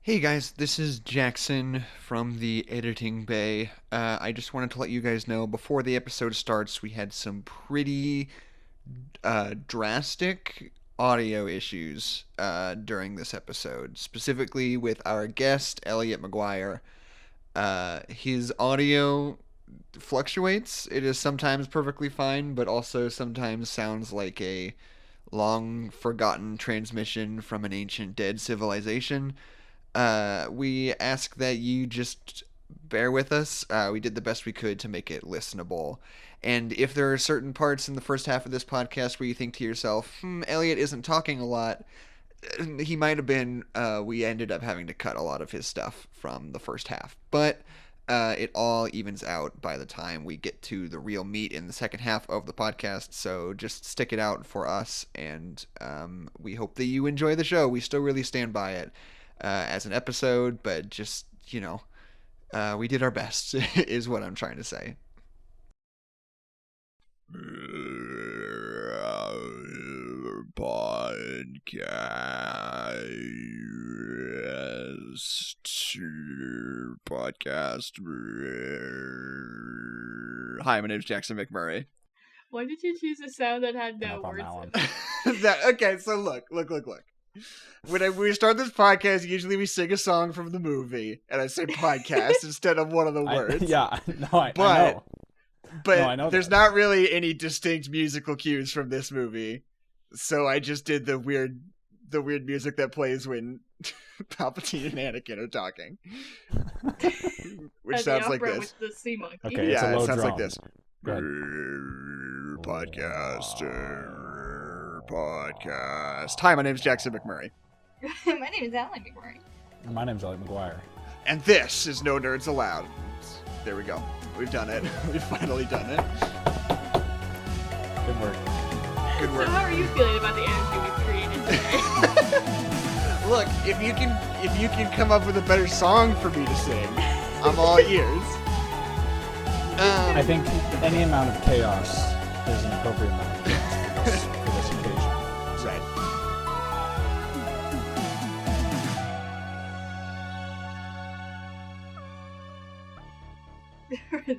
Hey guys, this is Jackson from the editing bay. I just wanted to let you guys know before the episode starts, we had some pretty drastic audio issues during this episode, specifically with our guest, Elliott Maguire. His audio fluctuates. It is sometimes perfectly fine, but also sometimes sounds like a long forgotten transmission from an ancient dead civilization. We ask that you just bear with us. We did the best we could to make it listenable. And if there are certain parts in the first half of this podcast where you think to yourself, Elliot isn't talking a lot, he might have been. We ended up having to cut a lot of his stuff from the first half. But it all evens out by the time we get to the real meat in the second half of the podcast. So just stick it out for us, and we hope that you enjoy the show. We still really stand by it as an episode, but just, we did our best, is what I'm trying to say. Podcast. Hi, my name's Jackson McMurray. Why did you choose a sound that had no words in it? Okay, so look. When we start this podcast, usually we sing a song from the movie, and I say podcast instead of one of the words. I know. But no, I know there's that. not really any distinct musical cues from this movie, so I just did the weird music that plays when Palpatine and Anakin are talking, which At sounds the like opera this. With the sea monkey. Okay. It's a Yeah, low it sounds drum. like this. Go ahead. Podcast. Hi, my name is Jackson McMurray. My name is Adeline McMurray. My name's Elliott Maguire. And this is No Nerds Allowed. There we go. We've done it. We've finally done it. Good work. Good So work. how are you feeling about the energy we've created today? Look, if you can come up with a better song for me to sing, I'm all ears. I think any amount of chaos is an appropriate amount of chaos for this occasion. Right. For this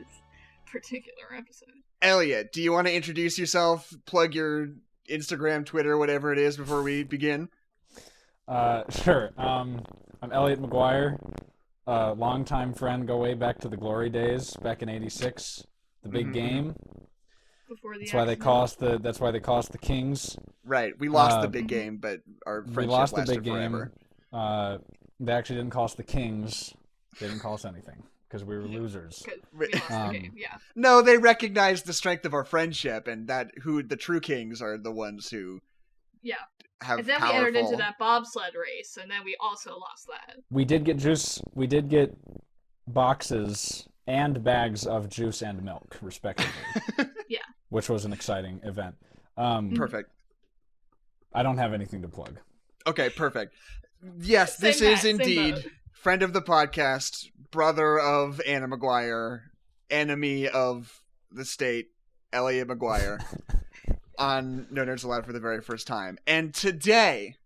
particular episode. Elliot, do you want to introduce yourself? Plug your Instagram, Twitter, whatever it is before we begin? Sure. I'm Elliott Maguire, longtime friend, go way back to the glory days, back in '86, the big game. Before the That's why they call us the Kings. Right. We lost the big game, but our friendship We lost the lasted big forever. game. They actually didn't call us the Kings. They didn't call us anything because we were losers. 'Cause we lost the game, yeah. No, they recognized the strength of our friendship, and that who the true kings are the ones who Yeah. have And then powerful... we entered into that bobsled race, and then we also lost that. We did get juice. We did get boxes and bags of juice and milk, respectively. Yeah. Which was an exciting event. Perfect. I don't have anything to plug. Okay, perfect. Yes, Same this hat, is same indeed boat. friend of the podcast, brother of Anna Maguire, enemy of the state, Elliott Maguire, on No Nerds Allowed for the very first time. And today,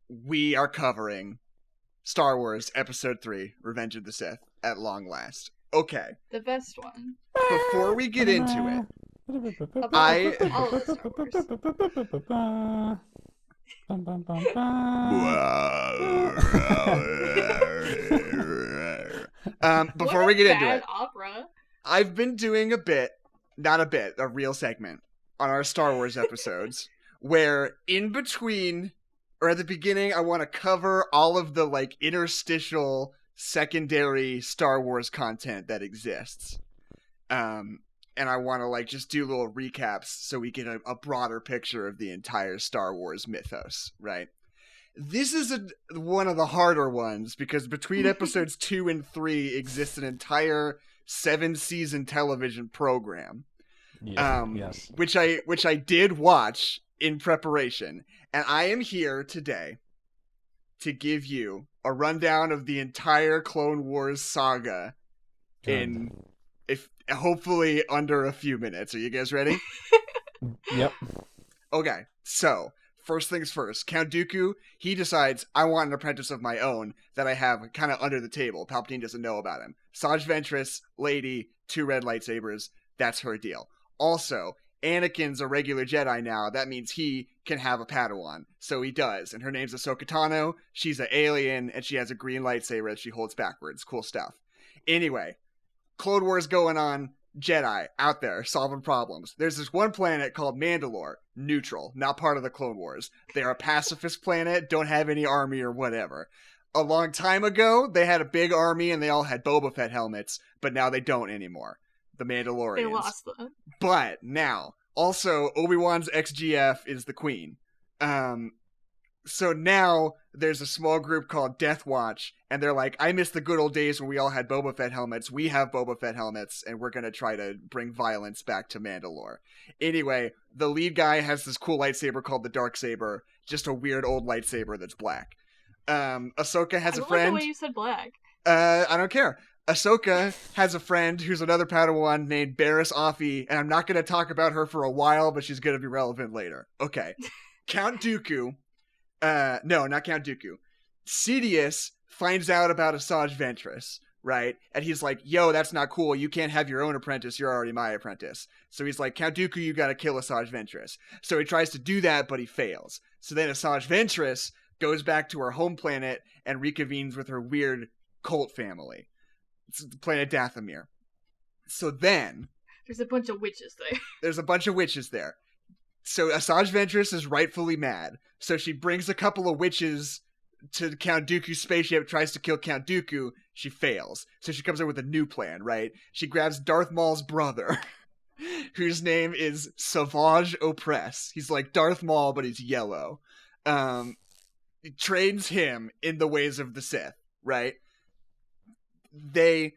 we are covering Star Wars Episode 3, Revenge of the Sith, at long last. Okay, The best one. before we get into it, All of Star Wars. before What we a get into bad it, opera. I've been doing a real segment on our Star Wars episodes where in between or at the beginning, I want to cover all of the like interstitial secondary Star Wars content that exists. And I want to like just do little recaps so we get a broader picture of the entire Star Wars mythos, right? This is one of the harder ones because between episodes 2 and 3 exists an entire 7-season television program, Yes. which I did watch in preparation, and I am here today to give you a rundown of the entire Clone Wars saga in hopefully under a few minutes. Are you guys ready? Yep. Okay, so first things first, Count Dooku, he decides, I want an apprentice of my own that I have kind of under the table. Palpatine doesn't know about him. Saj Ventress, lady, 2 red lightsabers, that's her deal. Also, Anakin's a regular Jedi now. That means he can have a Padawan. So he does. And her name's Ahsoka Tano. She's an alien, and she has a green lightsaber that she holds backwards. Cool stuff. Anyway, Clone Wars going on. Jedi out there solving problems. There's this one planet called Mandalore. Neutral. Not part of the Clone Wars. They're a pacifist planet. Don't have any army or whatever. A long time ago, they had a big army, and they all had Boba Fett helmets. But now they don't anymore. The Mandalorians. They lost them. But now, also, Obi-Wan's ex-GF is the queen. So now there's a small group called Death Watch, and they're like, I miss the good old days when we all had Boba Fett helmets. We have Boba Fett helmets, and we're going to try to bring violence back to Mandalore. Anyway, the lead guy has this cool lightsaber called the Dark Saber, just a weird old lightsaber that's black. Ahsoka has a friend. I like the way you said black. I don't care. Ahsoka has a friend who's another Padawan named Barriss Offee, and I'm not going to talk about her for a while, but she's going to be relevant later. Okay. Count Dooku. No, not Count Dooku. Sidious finds out about Asajj Ventress, right? And he's like, yo, that's not cool. You can't have your own apprentice. You're already my apprentice. So he's like, Count Dooku, you gotta kill Asajj Ventress. So he tries to do that, but he fails. So then Asajj Ventress goes back to her home planet and reconvenes with her weird cult family. It's the planet Dathomir. So then... There's a bunch of witches there. There's a bunch of witches there. So Asajj Ventress is rightfully mad. So she brings a couple of witches to Count Dooku's spaceship, tries to kill Count Dooku. She fails. So she comes up with a new plan, right? She grabs Darth Maul's brother, whose name is Savage Opress. He's like Darth Maul, but he's yellow. Trains him in the ways of the Sith, right? They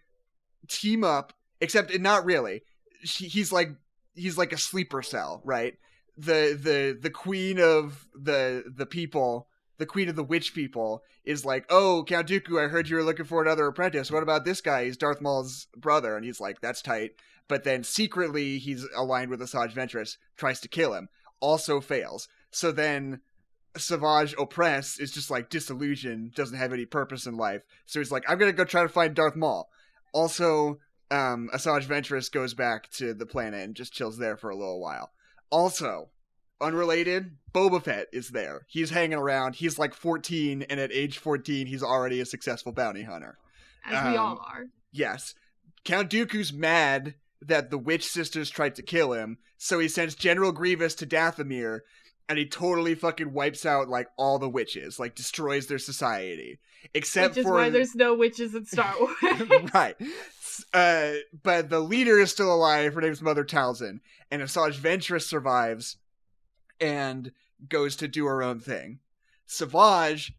team up, except not really. He's like a sleeper cell, right? The queen of the people, the queen of the witch people, is like, oh, Count Dooku, I heard you were looking for another apprentice. What about this guy? He's Darth Maul's brother. And he's like, that's tight. But then secretly, he's aligned with Asajj Ventress, tries to kill him, also fails. So then Savage Opress is just like disillusioned, doesn't have any purpose in life. So he's like, I'm going to go try to find Darth Maul. Also, Asajj Ventress goes back to the planet and just chills there for a little while. Also, unrelated, Boba Fett is there. He's hanging around. He's like 14, and at age 14, he's already a successful bounty hunter. As we all are. Yes. Count Dooku's mad that the witch sisters tried to kill him, so he sends General Grievous to Dathomir, and he totally fucking wipes out, like, all the witches, like, destroys their society. Except Which is for... why there's no witches in Star Wars. Right. But the leader is still alive. Her name's Mother Talzin. And Asajj Ventress survives and goes to do her own thing. Savage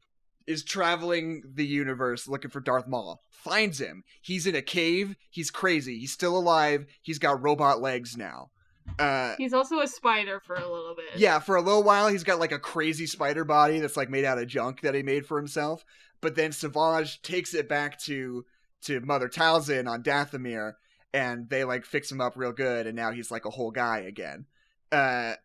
is traveling the universe looking for Darth Maul. Finds him. He's in a cave. He's crazy. He's still alive. He's got robot legs now. He's also a spider for a little bit. Yeah, for a little while, he's got like a crazy spider body that's like made out of junk that he made for himself. But then Savage takes it back to Mother Talzin on Dathomir, and they like fix him up real good, and now he's like a whole guy again. And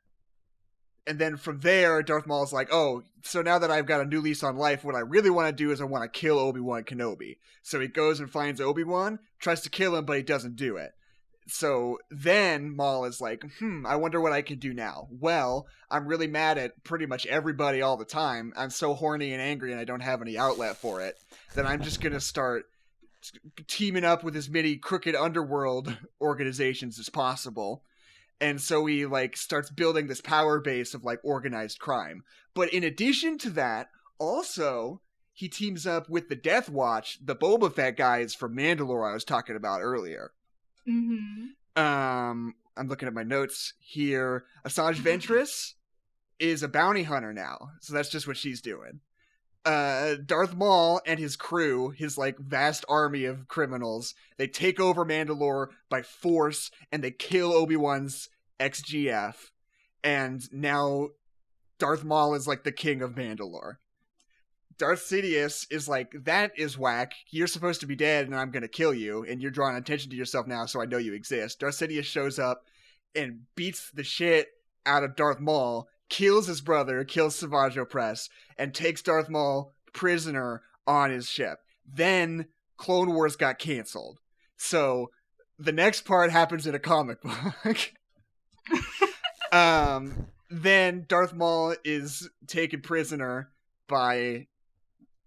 then from there, Darth Maul's like, oh, so now that I've got a new lease on life, what I really want to do is I want to kill Obi-Wan Kenobi. So he goes and finds Obi-Wan, tries to kill him, but he doesn't do it. So then Maul is like, I wonder what I can do now. Well, I'm really mad at pretty much everybody all the time. I'm so horny and angry and I don't have any outlet for it that I'm just going to start teaming up with as many crooked underworld organizations as possible. And so he like starts building this power base of like organized crime. But in addition to that, also he teams up with the Death Watch, the Boba Fett guys from Mandalore I was talking about earlier. Mm-hmm. I'm looking at my notes here. Asajj Ventress is a bounty hunter now, so that's just what she's doing. Darth Maul and his crew, his like vast army of criminals, they take over Mandalore by force and they kill Obi-Wan's ex-GF, and now Darth Maul is like the king of Mandalore. Darth Sidious is like, that is whack. You're supposed to be dead and I'm going to kill you, and you're drawing attention to yourself now so I know you exist. Darth Sidious shows up and beats the shit out of Darth Maul, kills his brother, kills Savage Opress, and takes Darth Maul prisoner on his ship. Then Clone Wars got canceled. So the next part happens in a comic book. Then Darth Maul is taken prisoner by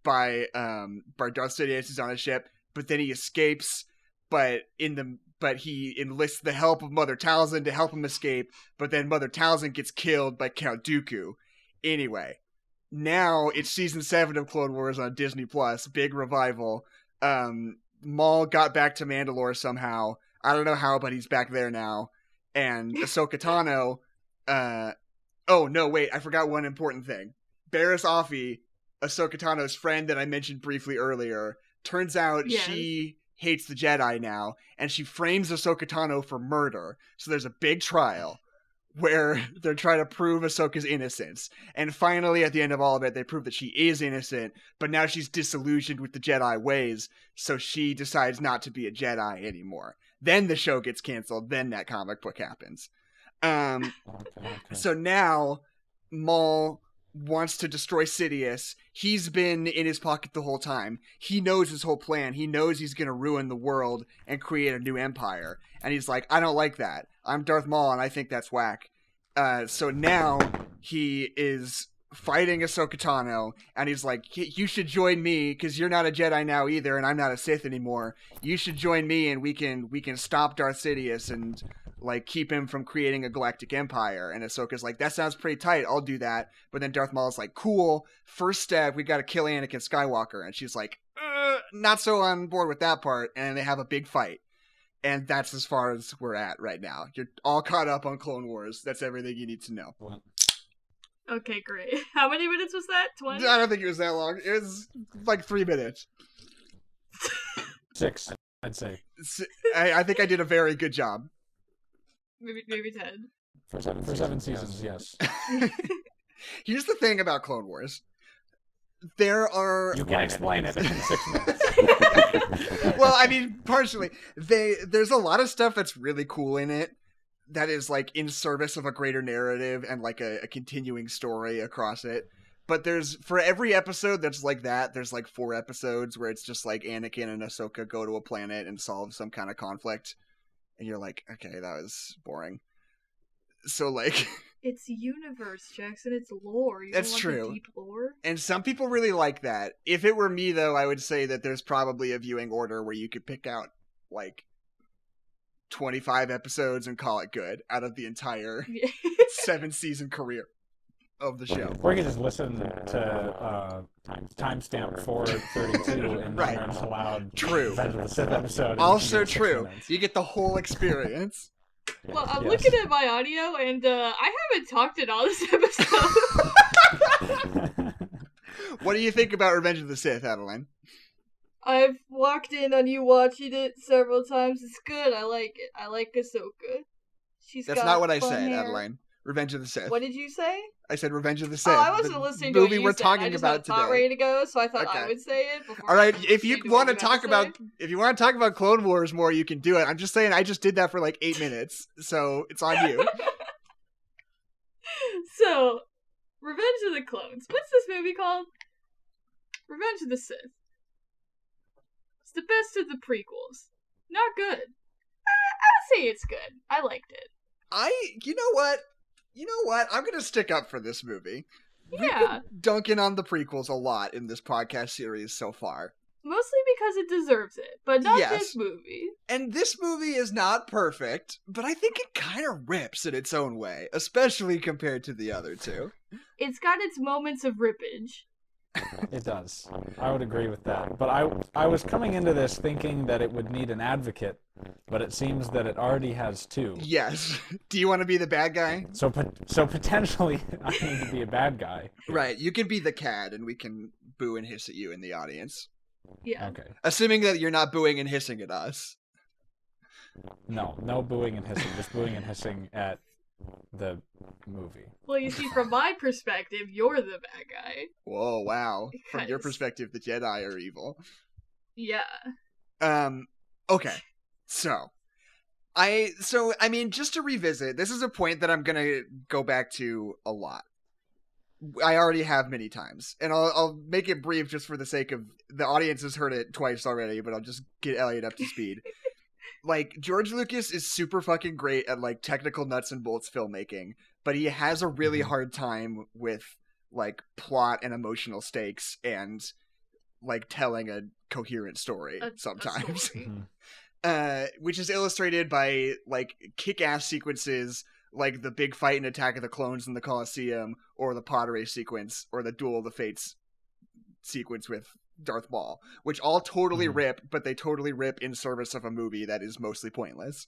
Darth Sidious. Is on a ship, but then he escapes. But he enlists the help of Mother Talzin to help him escape. But then Mother Talzin gets killed by Count Dooku. Anyway, now it's season 7 of Clone Wars on Disney Plus. Big revival. Maul got back to Mandalore somehow. I don't know how, but he's back there now. And Ahsoka Tano. Oh no, wait! I forgot one important thing. Barriss Offee, Ahsoka Tano's friend that I mentioned briefly earlier. Turns out she hates the Jedi now, and she frames Ahsoka Tano for murder. So there's a big trial where they're trying to prove Ahsoka's innocence. And finally, at the end of all of it, they prove that she is innocent, but now she's disillusioned with the Jedi ways, so she decides not to be a Jedi anymore. Then the show gets canceled, then that comic book happens. So now Maul wants to destroy Sidious. He's been in his pocket the whole time. He knows his whole plan. He knows he's going to ruin the world and create a new empire. And he's like, I don't like that. I'm Darth Maul, and I think that's whack. So now he is fighting Ahsoka Tano, and he's like, you should join me, because you're not a Jedi now either, and I'm not a Sith anymore. You should join me, and we can stop Darth Sidious and like keep him from creating a galactic empire. And Ahsoka's like, that sounds pretty tight, I'll do that. But then Darth Maul's like, cool, first step, we gotta kill Anakin Skywalker. And she's like, not so on board with that part. And they have a big fight. And that's as far as we're at right now. You're all caught up on Clone Wars. That's everything you need to know. Okay, great. How many minutes was that? 20? I don't think it was that long. It was like 3 minutes. 6, I'd say. I think I did a very good job. Maybe 10. For 7 seasons, yes. Here's the thing about Clone Wars. There are... You can't explain it in 6 minutes. Well, I mean, partially. There's a lot of stuff that's really cool in it that is, like, in service of a greater narrative and, like, a continuing story across it. But for every episode that's like that, there's, like, 4 episodes where it's just, like, Anakin and Ahsoka go to a planet and solve some kind of conflict. And you're like, okay, that was boring. So, like... It's universe, Jackson. It's lore. You That's don't want true. the deep lore? And some people really like that. If it were me, though, I would say that there's probably a viewing order where you could pick out, like, 25 episodes and call it good out of the entire 7-season career of the show. Or you can just listen to timestamp 432 and Right. Nerds Allowed. True. Revenge of the Sith episode. Also true. You get the whole experience. Well, I'm Yes. looking at my audio, and I haven't talked in all this episode. What do you think about Revenge of the Sith, Adeline? I've walked in on you watching it several times. It's good. I like it. I like Ahsoka. She's That's got not what I fun said, hair. Adeline. Revenge of the Sith. What did you say? I said Revenge of the Sith. Oh, I wasn't the listening to movie what you we're said. talking I just about had a thought today. ready to go, so I thought Okay. I would say it before. All right, I if you say want to what talk you about have to say. if you want to talk about Clone Wars more, you can do it. I'm just saying I just did that for like 8 minutes, so it's on you. So, Revenge of the Clones. What's this movie called? Revenge of the Sith. It's the best of the prequels. Not good. I would say it's good. I liked it. You know what? I'm gonna stick up for this movie. Yeah. Dunking on the prequels a lot in this podcast series so far. Mostly because it deserves it, but not Yes. this movie. And this movie is not perfect, but I think it kind of rips in its own way, especially compared to the other two. It's got its moments of rippage. It does. I would agree with that. But I was coming into this thinking that it would need an advocate, but it seems that it already has 2. Yes. Do you want to be the bad guy? So potentially I need to be a bad guy. Right. You can be the cad, and we can boo and hiss at you in the audience. Yeah. Okay. Assuming that you're not booing and hissing at us. No booing and hissing. Just booing and hissing at the movie. Well, you see, from my perspective, you're the bad guy. Whoa, wow. From your Because- perspective, the Jedi are evil. Yeah. Okay. So I mean, just to revisit, this is a point that I'm gonna go back to a lot. I already have many times, and I'll make it brief just for the sake of the audience has heard it twice already, but I'll just get Elliott up to speed. Like, George Lucas is super fucking great at, like, technical nuts and bolts filmmaking, but he has a really hard time with, like, plot and emotional stakes and, like, telling a coherent story sometimes. Which is illustrated by, like, kick-ass sequences like the big fight and Attack of the Clones in the Colosseum, or the pod race sequence, or the Duel of the Fates sequence with Darth Maul, which all totally rip, but they totally rip in service of a movie that is mostly pointless.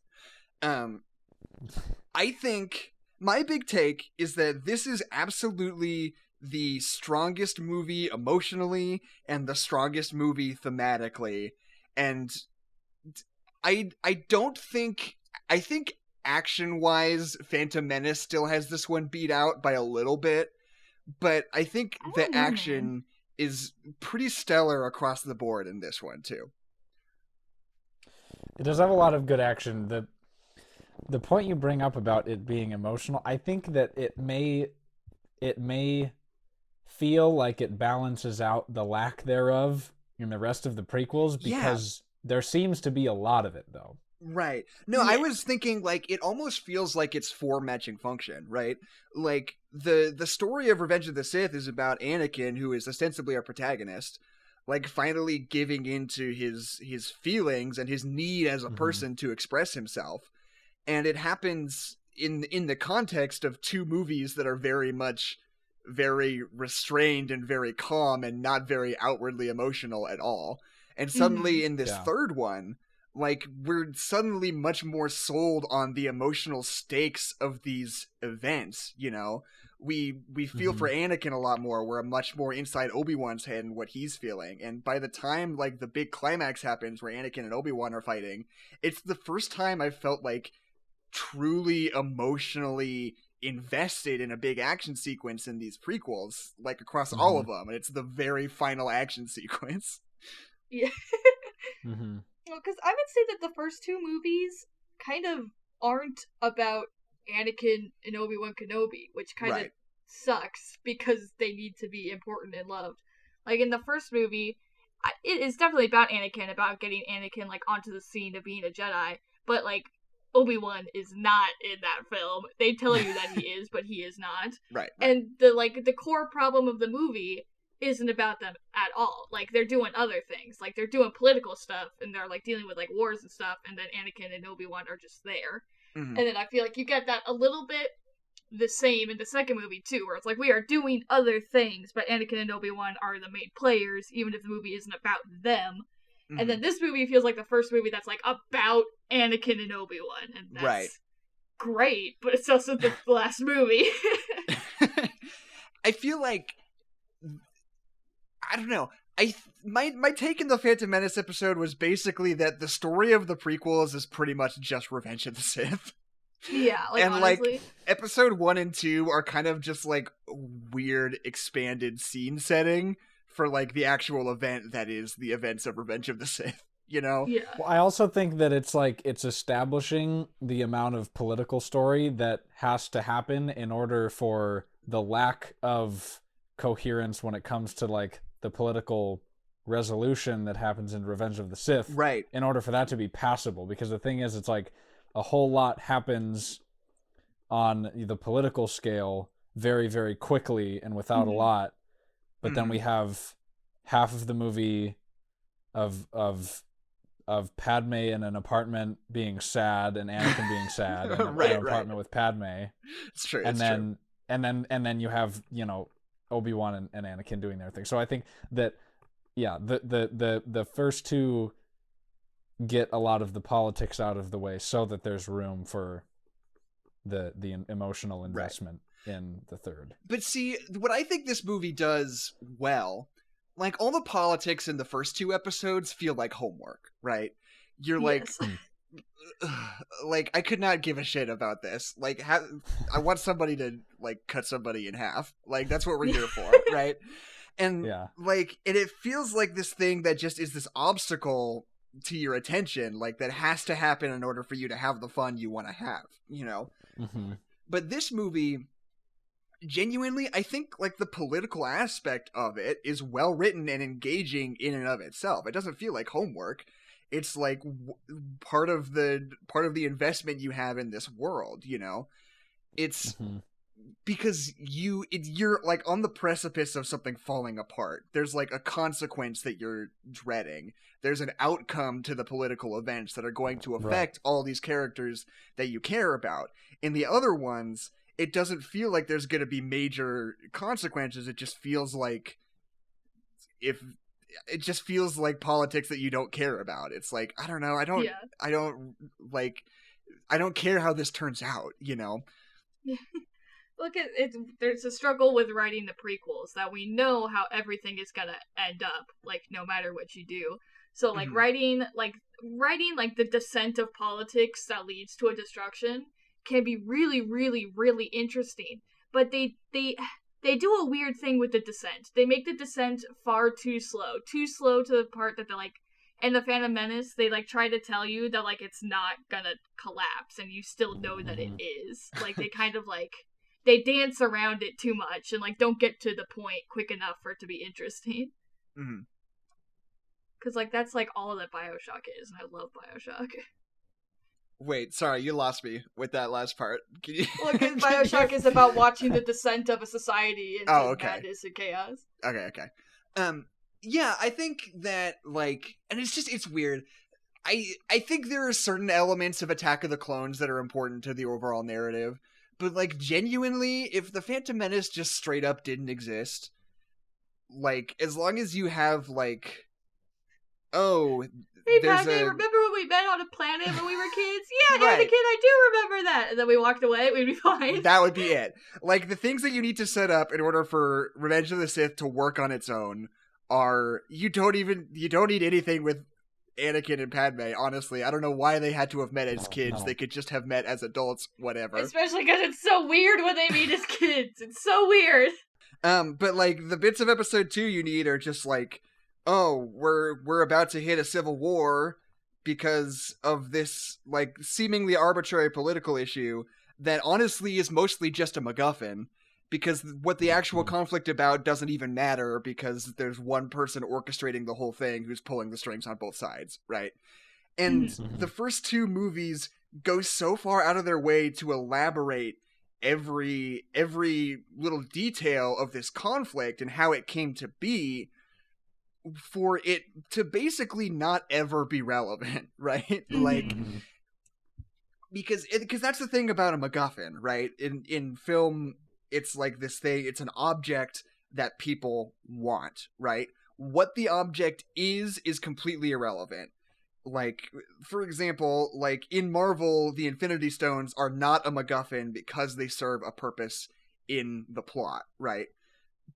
I think my big take is that this is absolutely the strongest movie emotionally and the strongest movie thematically, and I think action-wise, Phantom Menace still has this one beat out by a little bit, but I think the action is pretty stellar across the board in this one, too. It does have a lot of good action. The point you bring up about it being emotional, I think that it may feel like it balances out the lack thereof in the rest of the prequels, because there seems to be a lot of it, though. Right. No, I was thinking, like, it almost feels like it's for matching function, right? Like, the story of Revenge of the Sith is about Anakin, who is ostensibly our protagonist, like, finally giving into his feelings and his need as a person to express himself. And it happens in the context of two movies that are very restrained and very calm and not very outwardly emotional at all. And suddenly in this third one, like, we're suddenly much more sold on the emotional stakes of these events, you know? We feel for Anakin a lot more. We're much more inside Obi-Wan's head and what he's feeling. And by the time, like, the big climax happens where Anakin and Obi-Wan are fighting, it's the first time I felt, like, truly emotionally invested in a big action sequence in these prequels, like, across all of them. And it's the very final action sequence. Yeah. Well, because I would say that the first two movies kind of aren't about Anakin and Obi-Wan Kenobi, which kind of sucks because they need to be important and loved. Like, in the first movie, it is definitely about Anakin, about getting Anakin, like, onto the scene of being a Jedi, but, like, Obi-Wan is not in that film. They tell you that he is, but he is not. Right. And the core problem of the movie isn't about them at all. Like, they're doing other things. Like, they're doing political stuff, and they're, like, dealing with, like, wars and stuff, and then Anakin and Obi-Wan are just there. And then I feel like you get that a little bit the same in the second movie, too, where it's like, we are doing other things, but Anakin and Obi-Wan are the main players, even if the movie isn't about them. And then this movie feels like the first movie that's, like, about Anakin and Obi-Wan, and that's great, but it's also the last movie. I feel like, I don't know. My take in the Phantom Menace episode was basically that the story of the prequels is pretty much just Revenge of the Sith. Yeah, like, and honestly. Like, episode 1 and 2 are kind of just, like, weird expanded scene setting for, like, the actual event that is the events of Revenge of the Sith, you know? Yeah. Well, I also think that it's like it's establishing the amount of political story that has to happen in order for the lack of coherence when it comes to, like, the political resolution that happens in Revenge of the Sith, right? In order for that to be passable, because the thing is, it's like a whole lot happens on the political scale very, very quickly and without a lot, but then we have half of the movie of Padme in an apartment being sad and Anakin being sad in an apartment with Padme. It's true. And then you have, you know, Obi-Wan and Anakin doing their thing. So I think that, yeah, the first two get a lot of the politics out of the way so that there's room for the emotional investment in the third. But see, what I think this movie does well, like, all the politics in the first two episodes feel like homework, right? You're like, like, I could not give a shit about this. Like, I want somebody to, like, cut somebody in half. Like, that's what we're here for, right? And, like, and it feels like this thing that just is this obstacle to your attention, like, that has to happen in order for you to have the fun you want to have, you know? But this movie genuinely, I think like the political aspect of it is well written and engaging in and of itself. It doesn't feel like homework. It's like part of the investment you have in this world, you know? It's because you're like on the precipice of something falling apart. There's like a consequence that you're dreading. There's an outcome to the political events that are going to affect all these characters that you care about. In the other ones, it doesn't feel like there's going to be major consequences. It just feels like politics that you don't care about. It's like, I don't know. I don't care how this turns out, you know? Look at it. There's a struggle with writing the prequels that we know how everything is gonna end up, like no matter what you do. So like writing the descent of politics that leads to a destruction can be really, really, really interesting. But they do a weird thing with the descent. They make the descent far too slow to the part that they're like. In the Phantom Menace, they like try to tell you that like it's not gonna collapse, and you still know that it is. Like they kind of like they dance around it too much and like don't get to the point quick enough for it to be interesting. Because like that's like all that BioShock is, and I love BioShock. Wait, sorry, you lost me with that last part. Well, because BioShock is about watching the descent of a society into madness and chaos. Okay. Yeah, I think that, like, and it's weird. I think there are certain elements of Attack of the Clones that are important to the overall narrative, but, like, genuinely, if the Phantom Menace just straight up didn't exist, like, as long as you have, like, hey, Padme, remember when we met on a planet when we were kids? Yeah, Anakin, I do remember that. And then we walked away, we'd be fine. That would be it. Like, the things that you need to set up in order for Revenge of the Sith to work on its own are you don't need anything with Anakin and Padme, honestly. I don't know why they had to have met as kids. No. They could just have met as adults, whatever. Especially because it's so weird when they meet as kids. It's so weird. But like the bits of episode 2 you need are just like, oh, we're about to hit a civil war because of this like seemingly arbitrary political issue that honestly is mostly just a MacGuffin. Because what the actual conflict about doesn't even matter because there's one person orchestrating the whole thing who's pulling the strings on both sides, right? And the first 2 movies go so far out of their way to elaborate every little detail of this conflict and how it came to be for it to basically not ever be relevant, right? Like, because that's the thing about a MacGuffin, right? In film, it's like this thing, it's an object that people want, right? What the object is completely irrelevant. Like, for example, like in Marvel, the Infinity Stones are not a MacGuffin because they serve a purpose in the plot, right?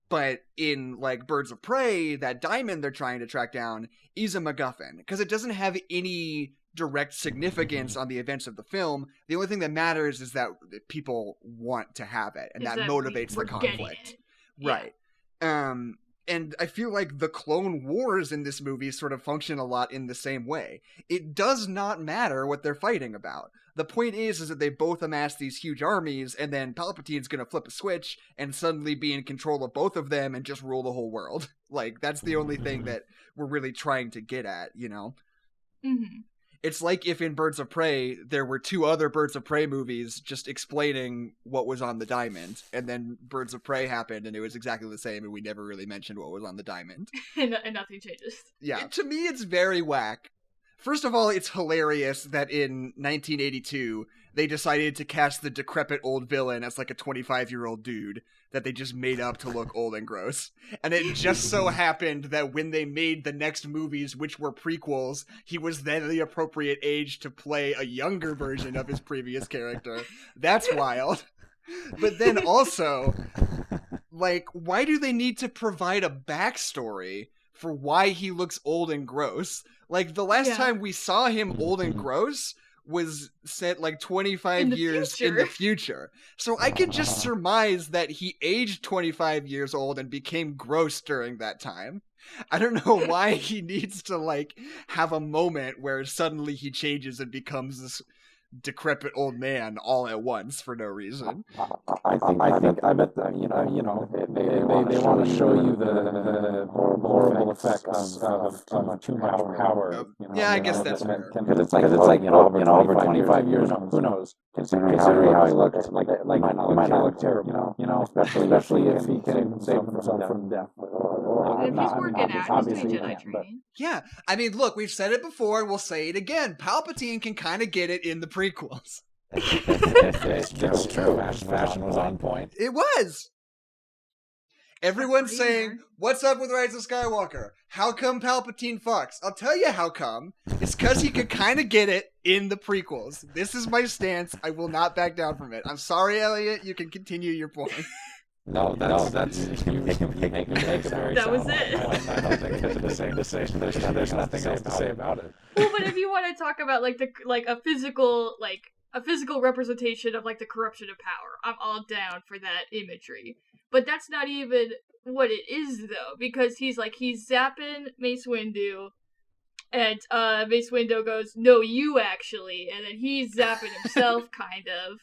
But in like Birds of Prey, that diamond they're trying to track down is a MacGuffin because it doesn't have any direct significance on the events of the film. The only thing that matters is that people want to have it, and that motivates the conflict. Right. And I feel like the Clone Wars in this movie sort of function a lot in the same way. It does not matter what they're fighting about. The point is that they both amass these huge armies, and then Palpatine's gonna flip a switch and suddenly be in control of both of them and just rule the whole world. Like, that's the only thing that we're really trying to get at, you know? It's like if in Birds of Prey, there were 2 other Birds of Prey movies just explaining what was on the diamond, and then Birds of Prey happened, and it was exactly the same, and we never really mentioned what was on the diamond. and nothing changes. Yeah, to me, it's very whack. First of all, it's hilarious that in 1982, they decided to cast the decrepit old villain as like a 25-year-old dude that they just made up to look old and gross. And it just so happened that when they made the next movies, which were prequels, he was then the appropriate age to play a younger version of his previous character. That's wild. But then also, like, why do they need to provide a backstory for why he looks old and gross? Like, the last time we saw him old and gross was set like 25 years in the future. So I could just surmise that he aged 25 years old and became gross during that time. I don't know why he needs to like have a moment where suddenly he changes and becomes this decrepit old man all at once for no reason. I bet that, they want to show you the horrible effects of too much power. Yeah, I guess that's fair. Because it's like over 25 years, who knows? Considering how he looked, he might not look terrible, especially if he can save himself from death. If he's working out, he's doing Jedi training. Yeah, I mean, look, we've said it before, and we'll say it again. Palpatine can kind of get it in the prequels. It's true. Fashion was on point. It was. Everyone's That's saying, weird. what's up with Rise of Skywalker? How come Palpatine fucks? I'll tell you how come. It's because he could kind of get it in the prequels. This is my stance. I will not back down from it. I'm sorry, Elliot. You can continue your point. No, that's you make a very That was sound it. point. I don't think it's the same decision. There's nothing else to say about it. Well, but if you want to talk about a physical representation of like the corruption of power, I'm all down for that imagery. But that's not even what it is though, because he's zapping Mace Windu, and Mace Windu goes, "No, you actually," and then he's zapping himself kind of,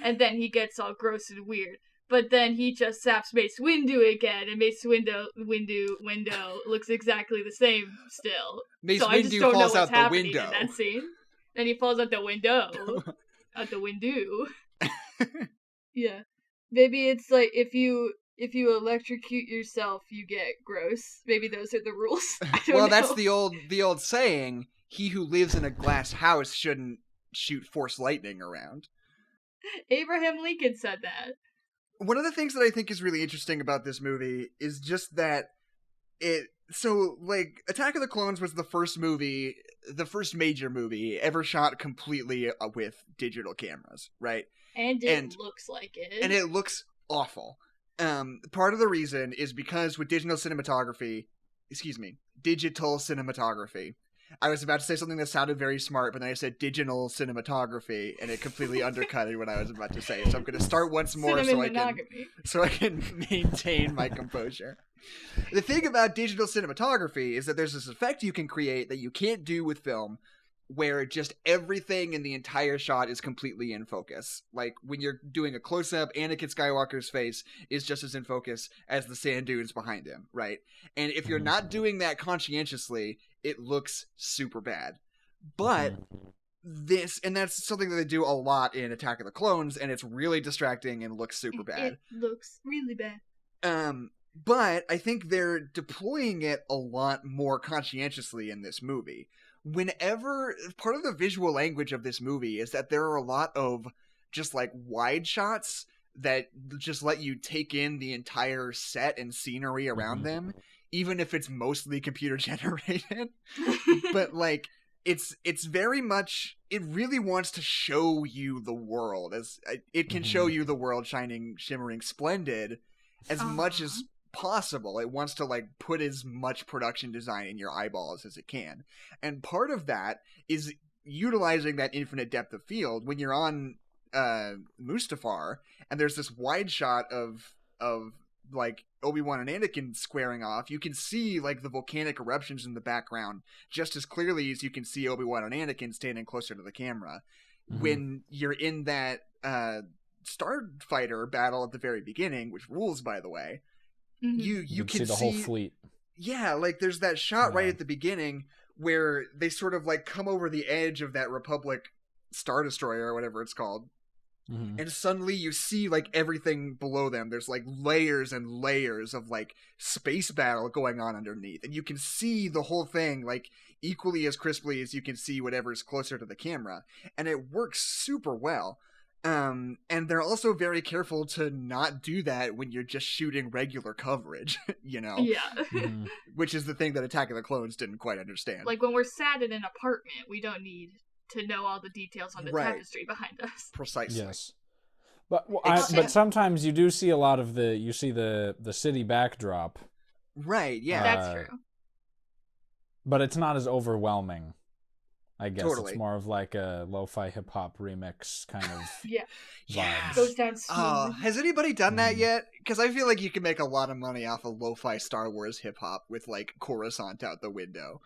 and then he gets all gross and weird. But then he just zaps Mace Windu again, and Mace Windu looks exactly the same still. Mace So I just Windu don't know falls what's out the happening window. in that scene. Then he falls out the window. Out the window. Yeah. Maybe it's like if you electrocute yourself, you get gross. Maybe those are the rules. I don't know. That's the old saying, he who lives in a glass house shouldn't shoot force lightning around. Abraham Lincoln said that. One of the things that I think is really interesting about this movie is just that Attack of the Clones was the first major movie ever shot completely with digital cameras, right? And it looks like it. And it looks awful. Part of the reason is because with digital cinematography, I was about to say something that sounded very smart, but then I said digital cinematography, and it completely undercut what I was about to say. So I'm going to start once more so I can maintain my composure. The thing about digital cinematography is that there's this effect you can create that you can't do with film, where just everything in the entire shot is completely in focus. Like when you're doing a close-up, Anakin Skywalker's face is just as in focus as the sand dunes behind him, right? And if you're not doing that conscientiously, it looks super bad. But that's something that they do a lot in Attack of the Clones, and it's really distracting and looks super bad. It looks really bad. But I think they're deploying it a lot more conscientiously in this movie. Whenever part of the visual language of this movie is that there are a lot of just like wide shots that just let you take in the entire set and scenery around them, even if it's mostly computer generated. But like it's very much, it really wants to show you the world as it can show you the world shining, shimmering, splendid as much as possible. It wants to like put as much production design in your eyeballs as it can, and part of that is utilizing that infinite depth of field. When you're on Mustafar and there's this wide shot of like Obi-Wan and Anakin squaring off, you can see like the volcanic eruptions in the background just as clearly as you can see Obi-Wan and Anakin standing closer to the camera. When you're in that Starfighter battle at the very beginning, which rules, by the way, you can see the whole fleet. Yeah, like there's that shot right at the beginning where they sort of like come over the edge of that Republic Star Destroyer or whatever it's called. And suddenly you see like everything below them. There's like layers and layers of like space battle going on underneath. And you can see the whole thing like equally as crisply as you can see whatever's closer to the camera. And it works super well. And they're also very careful to not do that when you're just shooting regular coverage, you know? Yeah. Which is the thing that Attack of the Clones didn't quite understand. Like when we're sat in an apartment, we don't need to know all the details on the tapestry behind us. Precisely. Yes. But but sometimes you do see a lot of the city backdrop. Right, yeah. That's true. But it's not as overwhelming. I guess Totally. It's more of like a lo-fi hip-hop remix kind of vibes. Goes down smooth. Has anybody done that yet? Because I feel like you can make a lot of money off of lo-fi Star Wars hip-hop with like Coruscant out the window.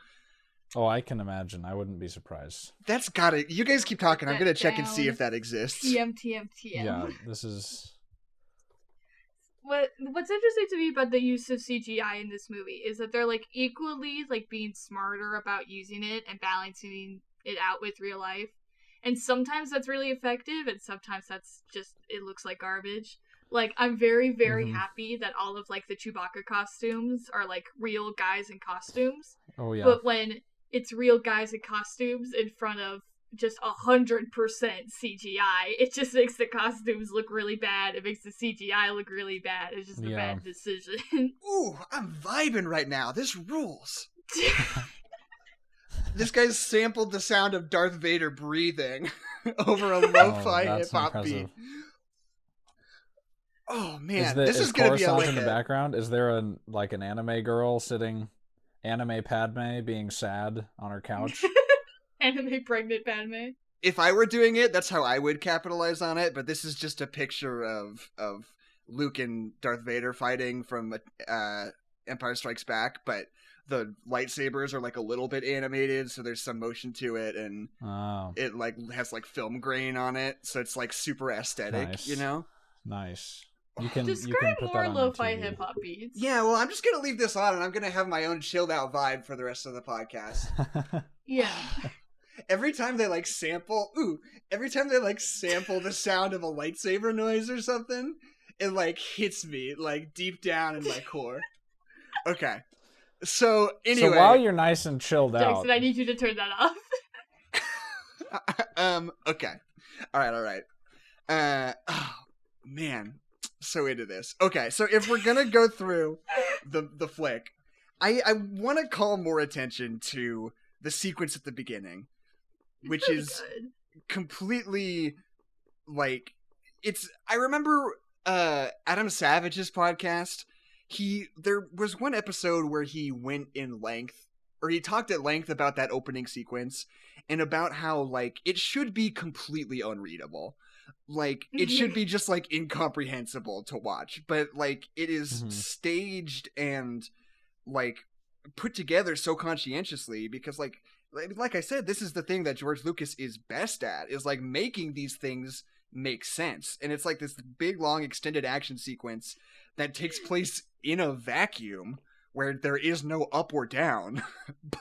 Oh, I can imagine. I wouldn't be surprised. That's gotta. You guys keep talking. I'm That gonna check and see down. if that exists. TM. Yeah, this is... What's interesting to me about the use of CGI in this movie is that they're like equally like being smarter about using it and balancing it out with real life. And sometimes that's really effective, and sometimes that's just it looks like garbage. Like I'm very, very happy that all of like the Chewbacca costumes are like real guys in costumes. Oh, yeah. But when it's real guys in costumes in front of just 100% CGI, it just makes the costumes look really bad. It makes the CGI look really bad. It's just a bad decision. Ooh, I'm vibing right now. This rules. This guy's sampled the sound of Darth Vader breathing over a lo-fi that's hip-hop beat. impressive. Oh man, Is this is gonna be a, Coruscant like in the a, background? Is there an anime girl sitting, anime Padme being sad on her couch? Anime pregnant Padme. if I were doing it, that's how I would capitalize on it. But this is just a picture of Luke and Darth Vader fighting from Empire Strikes Back, but the lightsabers are like a little bit animated, so there's some motion to it, and it like has like film grain on it, so it's like super aesthetic, Nice. you know? Nice. You can Describe put more that on your lo-fi TV. hip-hop beats. Yeah, well, I'm just gonna leave this on, and I'm gonna have my own chilled out vibe for the rest of the podcast. Yeah. Every time they like sample the sound of a lightsaber noise or something, it like hits me like deep down in my core. Okay. So anyway, So while you're nice and chilled out, Jackson, I need you to turn that off. okay. All right. Oh, man. So into this. Okay, so if we're going to go through the flick, I want to call more attention to the sequence at the beginning, which really is good. completely like I remember Adam Savage's podcast. There was one episode where he went in length, or he talked at length about that opening sequence and about how like it should be completely unreadable. Like it should be just like incomprehensible to watch, but like it is staged and like put together so conscientiously because like I said, this is the thing that George Lucas is best at, is like making these things make sense. And it's like this big long extended action sequence that takes place in a vacuum where there is no up or down,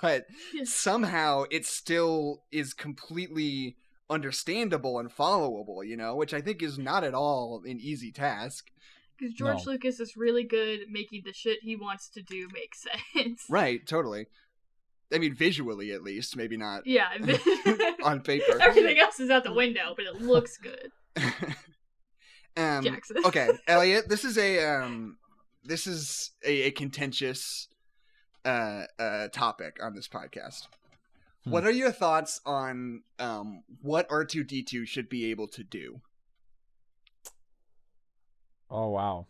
but somehow it still is completely understandable and followable, you know, which I think is not at all an easy task. Because George Lucas is really good at making the shit he wants to do make sense. Right, totally. I mean, visually at least, maybe not. Yeah. on paper. Everything else is out the window, but it looks good. Jackson. Okay, Elliott, this is a contentious topic on this podcast. What are your thoughts on what R2-D2 should be able to do? Oh wow.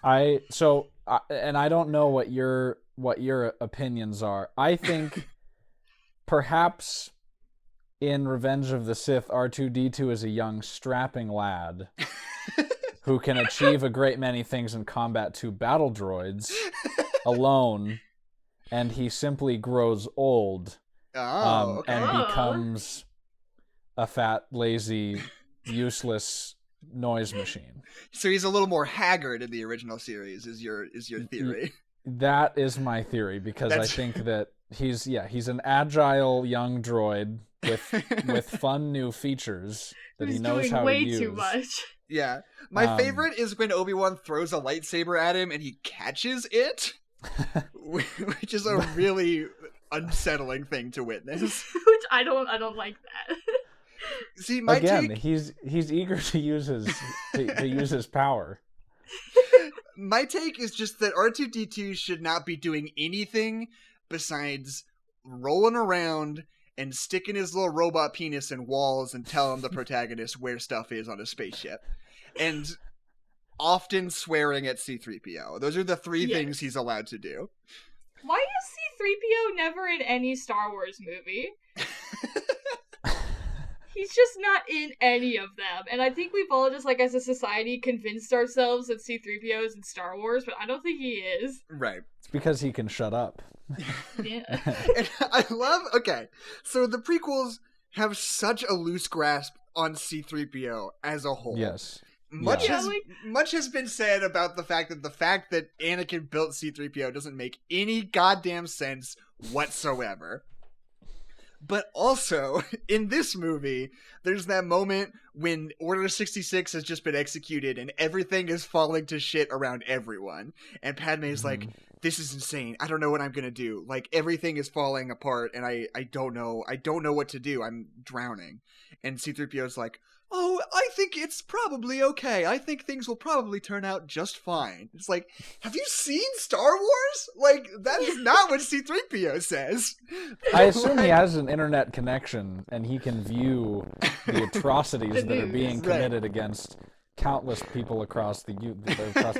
I don't know what your opinions are. I think perhaps in Revenge of the Sith, R2-D2 is a young strapping lad who can achieve a great many things in combat to battle droids alone, and he simply grows old. Okay. And becomes a fat, lazy, useless noise machine. So he's a little more haggard in the original series, is your theory? That is my theory, because I think that he's an agile young droid with fun new features that he knows how to use. Way too much. Yeah. My favorite is when Obi-Wan throws a lightsaber at him and he catches it, which is a really unsettling thing to witness. Which I don't like that. See, he's eager to use his power. My take is just that R2-D2 should not be doing anything besides rolling around and sticking his little robot penis in walls and telling the protagonist where stuff is on a spaceship. And often swearing at C-3PO. Those are the three things he's allowed to do. Why is C-3PO never in any Star Wars movie? He's just not in any of them. And I think we've all just, like, as a society, convinced ourselves that C-3PO is in Star Wars, but I don't think he is. Right. It's because he can shut up. Yeah. And I love, okay, so the prequels have such a loose grasp on C-3PO as a whole. Yes. Much Yeah. has much has been said about the fact that Anakin built C-3PO doesn't make any goddamn sense whatsoever. But also, in this movie, there's that moment when Order 66 has just been executed and everything is falling to shit around everyone. And Padme's like, this is insane. I don't know what I'm gonna do. Like, everything is falling apart and I don't know what to do. I'm drowning. And C-3PO's like, oh, I think it's probably okay. I think things will probably turn out just fine. It's like, have you seen Star Wars? Like, that is not what C-3PO says. I assume he has an internet connection and he can view the atrocities that are being committed against countless people across the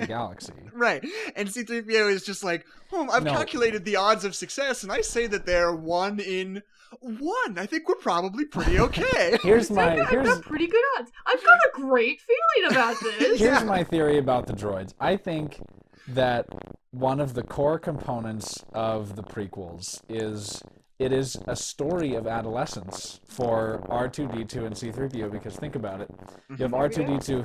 galaxy. Right. And C-3PO is just like, I've calculated the odds of success and I say that they're 1 in 1. I think we're probably pretty okay. Here's I've got pretty good odds. I've got a great feeling about this. Here's my theory about the droids. I think that one of the core components of the prequels is it is a story of adolescence for R2-D2 and C-3PO, because think about it. You have R2-D2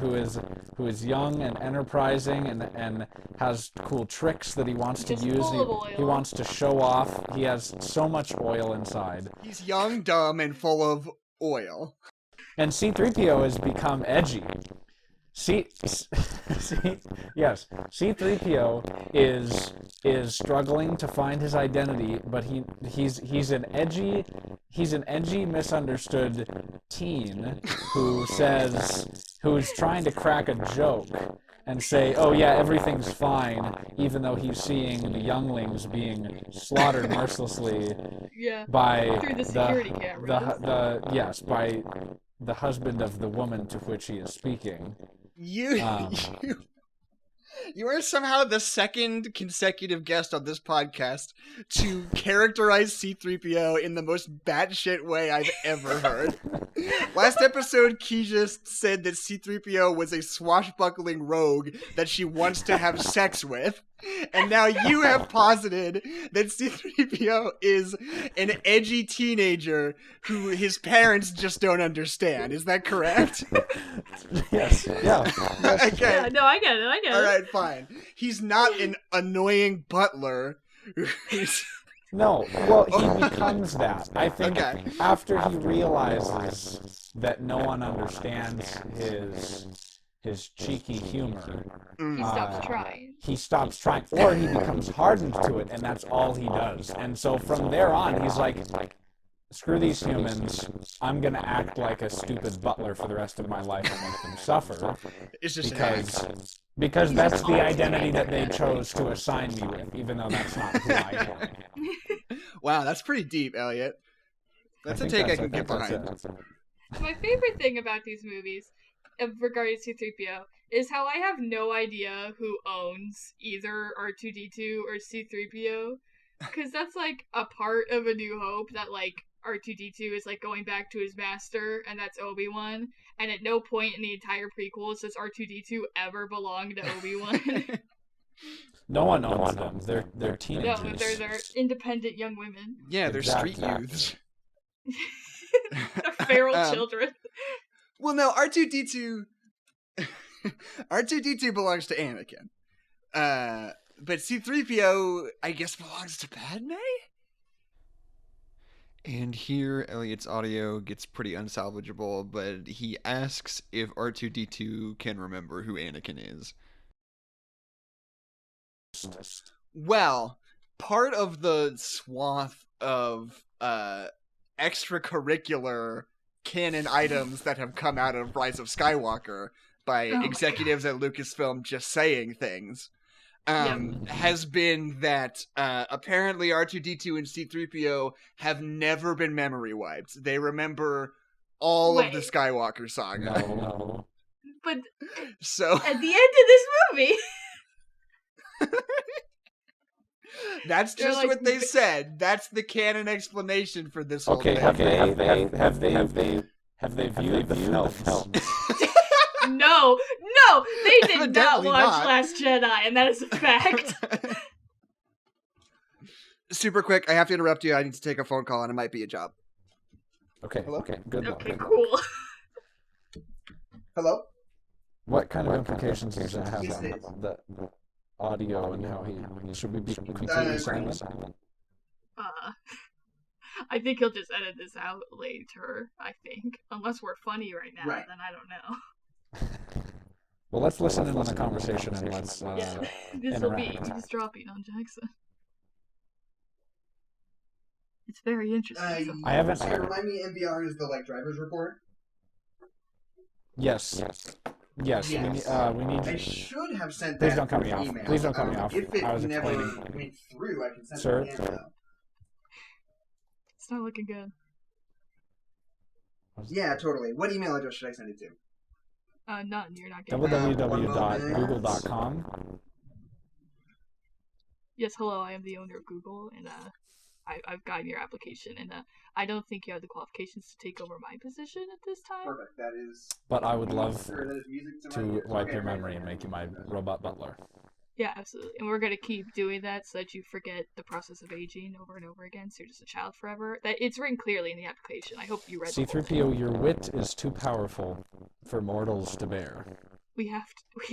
who is young and enterprising and has cool tricks that he wants to use. He wants to show off. He has so much oil inside. He's young, dumb, and full of oil. And C-3PO has become edgy. C-3PO is struggling to find his identity, but he's an edgy, misunderstood teen who's trying to crack a joke and say, oh yeah, everything's fine, even though he's seeing the younglings being slaughtered mercilessly by through the security cameras. by the husband of the woman to which he is speaking. You are somehow the second consecutive guest on this podcast to characterize C-3PO in the most batshit way I've ever heard. Last episode, Key just said that C-3PO was a swashbuckling rogue that she wants to have sex with. And now you have posited that C-3PO is an edgy teenager who his parents just don't understand. Is that correct? Yes. Yeah. Okay. Yeah, no, I get it. All right, fine. He's not an annoying butler. No, well, he becomes that. I think after he realizes that no one understands his cheeky humor, he stops trying, or he becomes hardened to it, and that's all he does. And so from there on, he's like, screw these humans, I'm gonna act like a stupid butler for the rest of my life and make them suffer. It's just because that's the identity that they chose to assign me with, even though that's not who I am. Wow, that's pretty deep, Elliot. That's a take I can get behind. My favorite thing about these movies regarding C-3PO is how I have no idea who owns either R2-D2 or C-3PO, because that's like a part of A New Hope that like R2-D2 is like going back to his master, and that's Obi-Wan, and at no point in the entire prequels does R2-D2 ever belong to Obi-Wan. No one owns them. They're teenagers. No, they're independent young women. Yeah, they're street youths. They're feral children. Well, no, R2-D2 belongs to Anakin. But C-3PO, I guess, belongs to Padme? And here, Elliott's audio gets pretty unsalvageable, but he asks if R2-D2 can remember who Anakin is. Well, part of the swath of extracurricular canon items that have come out of Rise of Skywalker by executives at Lucasfilm just saying things has been that apparently R2-D2 and C-3PO have never been memory wiped. They remember all of the Skywalker saga. No. But so at the end of this movie... That's just like, what they said. That's the canon explanation for this whole thing. Have they viewed the films? No, they did not watch Last Jedi, and that is a fact. super quick. I have to interrupt you. I need to take a phone call, and it might be a job. Okay. Hello? Okay. Good luck. Okay, Good luck. cool. Hello. What kind of implications does that have Yes, on it is. the audio and how he should we be completely silent? I think he'll just edit this out later, I think. Unless we're funny right now, Right. then I don't know. Well, let's listen in on the conversation and let's Yeah, this will be interact. eavesdropping on Jackson. It's very interesting. So I haven't- So remind me, MVR is the driver's report. Yes. Yes. Yes. We need. I should have sent Please that don't cut me in off. email. Please don't cut me off. If it I was never explaining. went through, I can send Sir? it again. Though. it's not looking good. Yeah, totally. What email address should I send it to? None. You're not getting that. www.google.com. Yes, hello. I am the owner of Google, and I've gotten your application, and I don't think you have the qualifications to take over my position at this time. Perfect. That is. But I would love Sir, that is music to my to ears. wipe Okay, your great. memory and make you my robot butler. Yeah, absolutely. And we're gonna keep doing that so that you forget the process of aging over and over again, so you're just a child forever. That it's written clearly in the application. I hope you read the whole thing. C-3PO, your wit is too powerful for mortals to bear. He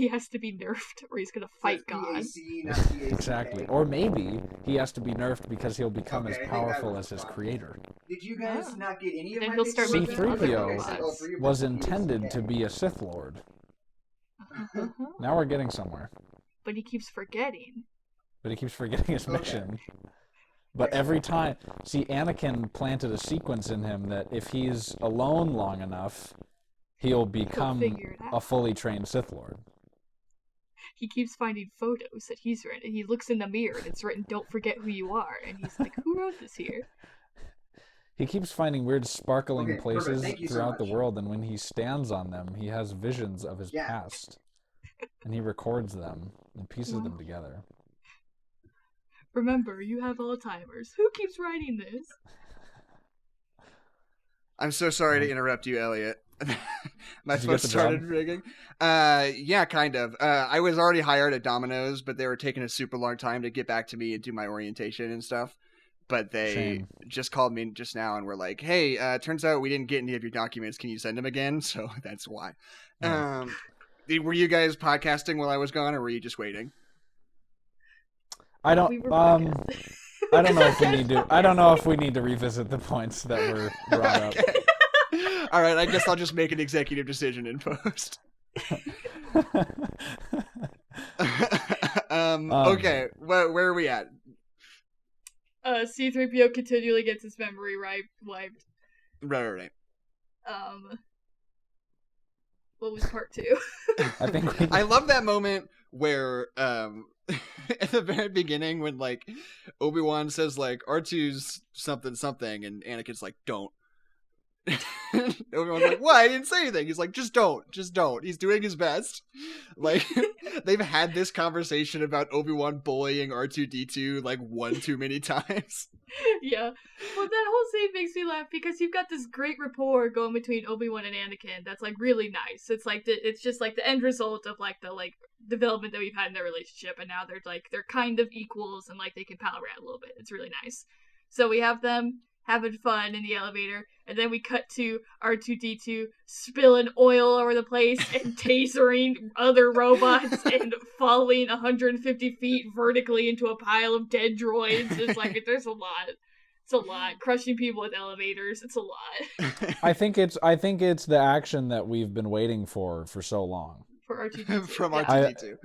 has to be nerfed, or he's gonna fight So God. it's PAC, not PACK. Exactly. Or maybe he has to be nerfed because he'll become Okay, as I think that powerful was as his fine. creator. Did you guys Ah. not get any of Then my he'll start pictures? moving on to C-3PO other sides. Was intended to be a Sith Lord. Uh-huh. Now we're getting somewhere. But he keeps forgetting. But he keeps forgetting his Okay. mission. But every time... See, Anakin planted a sequence in him that if he's alone long enough, he'll become figure it a out. fully trained Sith Lord. He keeps finding photos that he's written. He looks in the mirror and it's written, "Don't forget who you are." And he's like, "Who wrote this here?" He keeps finding weird sparkling Okay, perfect. places Thank you so throughout the much. world, and when he stands on them, he has visions of his Yeah. past. And he records them and pieces Wow. them together. Remember, you have Alzheimer's. Who keeps writing this? I'm so sorry to interrupt you, Elliot. My Did you phone get the started job? ringing. Yeah, kind of. I was already hired at Domino's, but they were taking a super long time to get back to me and do my orientation and stuff. But they Shame. just called me just now and were like, "Hey, turns out we didn't get any of your documents. Can you send them again?" So that's why. Oh. Were you guys podcasting while I was gone, or were you just waiting? I don't We were podcasting. I don't know if we need to I don't know if we need to revisit the points that were brought up. Okay. All right, I guess I'll just make an executive decision in post. Okay, where are we at? C-3PO continually gets his memory wiped. Right. What was part 2? I think we I love that moment where at the very beginning when Obi-Wan says R2's something and Anakin's like, "Don't." Obi-Wan's like, "What? I didn't say anything." He's like, just don't. He's doing his best. They've had this conversation about Obi-Wan bullying R2-D2 one too many times. Yeah. Well, that whole scene makes me laugh because you've got this great rapport going between Obi-Wan and Anakin that's really nice. It's it's just the end result of the development that we've had in their relationship, and now they're kind of equals and they can pal around a little bit. It's really nice. So we have them having fun in the elevator, and then we cut to R2-D2 spilling oil over the place and tasering other robots and falling 150 feet vertically into a pile of dead droids. It's there's a lot. It's a lot. Crushing people with elevators. It's a lot. I think it's the action that we've been waiting for so long. For R2-D2. From yeah. R2-D2.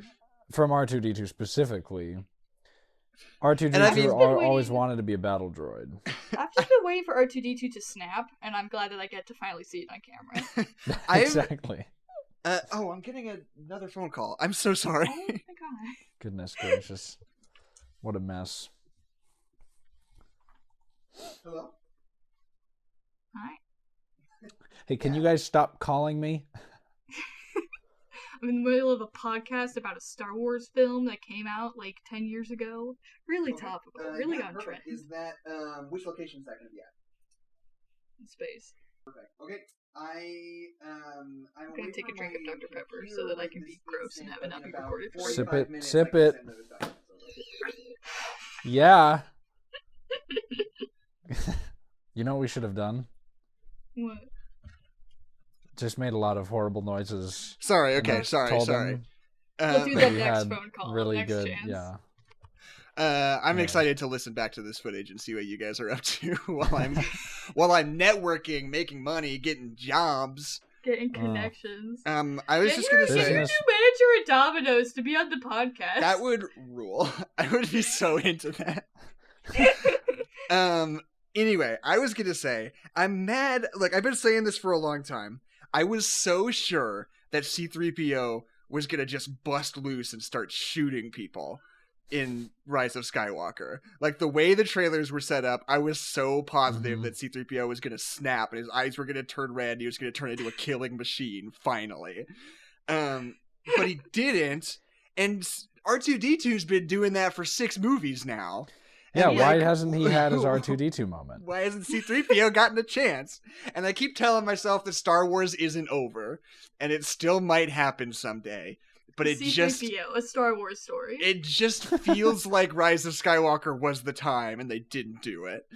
From R2-D2 specifically. R2-D2 And I've just been always waiting- wanted to be a battle droid. I've just been waiting for R2-D2 to snap, and I'm glad that I get to finally see it on camera. Exactly. I'm getting another phone call. I'm so sorry. Oh my god. Goodness gracious. What a mess. Hello? Hi. Hey, can you guys stop calling me? I'm in the middle of a podcast about a Star Wars film that came out 10 years ago. Really Okay. topical, really Yeah, on perfect. trend Is that which location is that going to be at? in space. Perfect. Okay. I'm gonna take a drink of Dr. Pepper so that I can be gross and have it not be recorded. Sip it, sip it. Yeah. You know what we should have done? What? Just made a lot of horrible noises. Sorry. and Okay. Sorry. told Sorry. them We'll do that that we next had phone call. really next good. chance. Yeah. I'm Yeah. excited to listen back to this footage and see what you guys are up to while I'm networking, making money, getting jobs. Getting connections. I was just gonna Get say your Business- new manager at Domino's to be on the podcast. that would rule. I would be so into that. Anyway, I was gonna say I'm mad. Like I've been saying this for a long time. I was so sure that C-3PO was gonna just bust loose and start shooting people in Rise of Skywalker. Like the way the trailers were set up, I was so positive Mhm. that C-3PO was gonna snap and his eyes were gonna turn red and he was gonna turn into a killing machine finally. But he didn't, and R2-D2's been doing that for 6 movies now. Yeah, And, why like, hasn't he had his R2-D2 moment? why hasn't C-3PO gotten a chance? And I keep telling myself that Star Wars isn't over, and it still might happen someday. But it just C-3PO, a Star Wars story. it just feels like Rise of Skywalker was the time, and they didn't do it.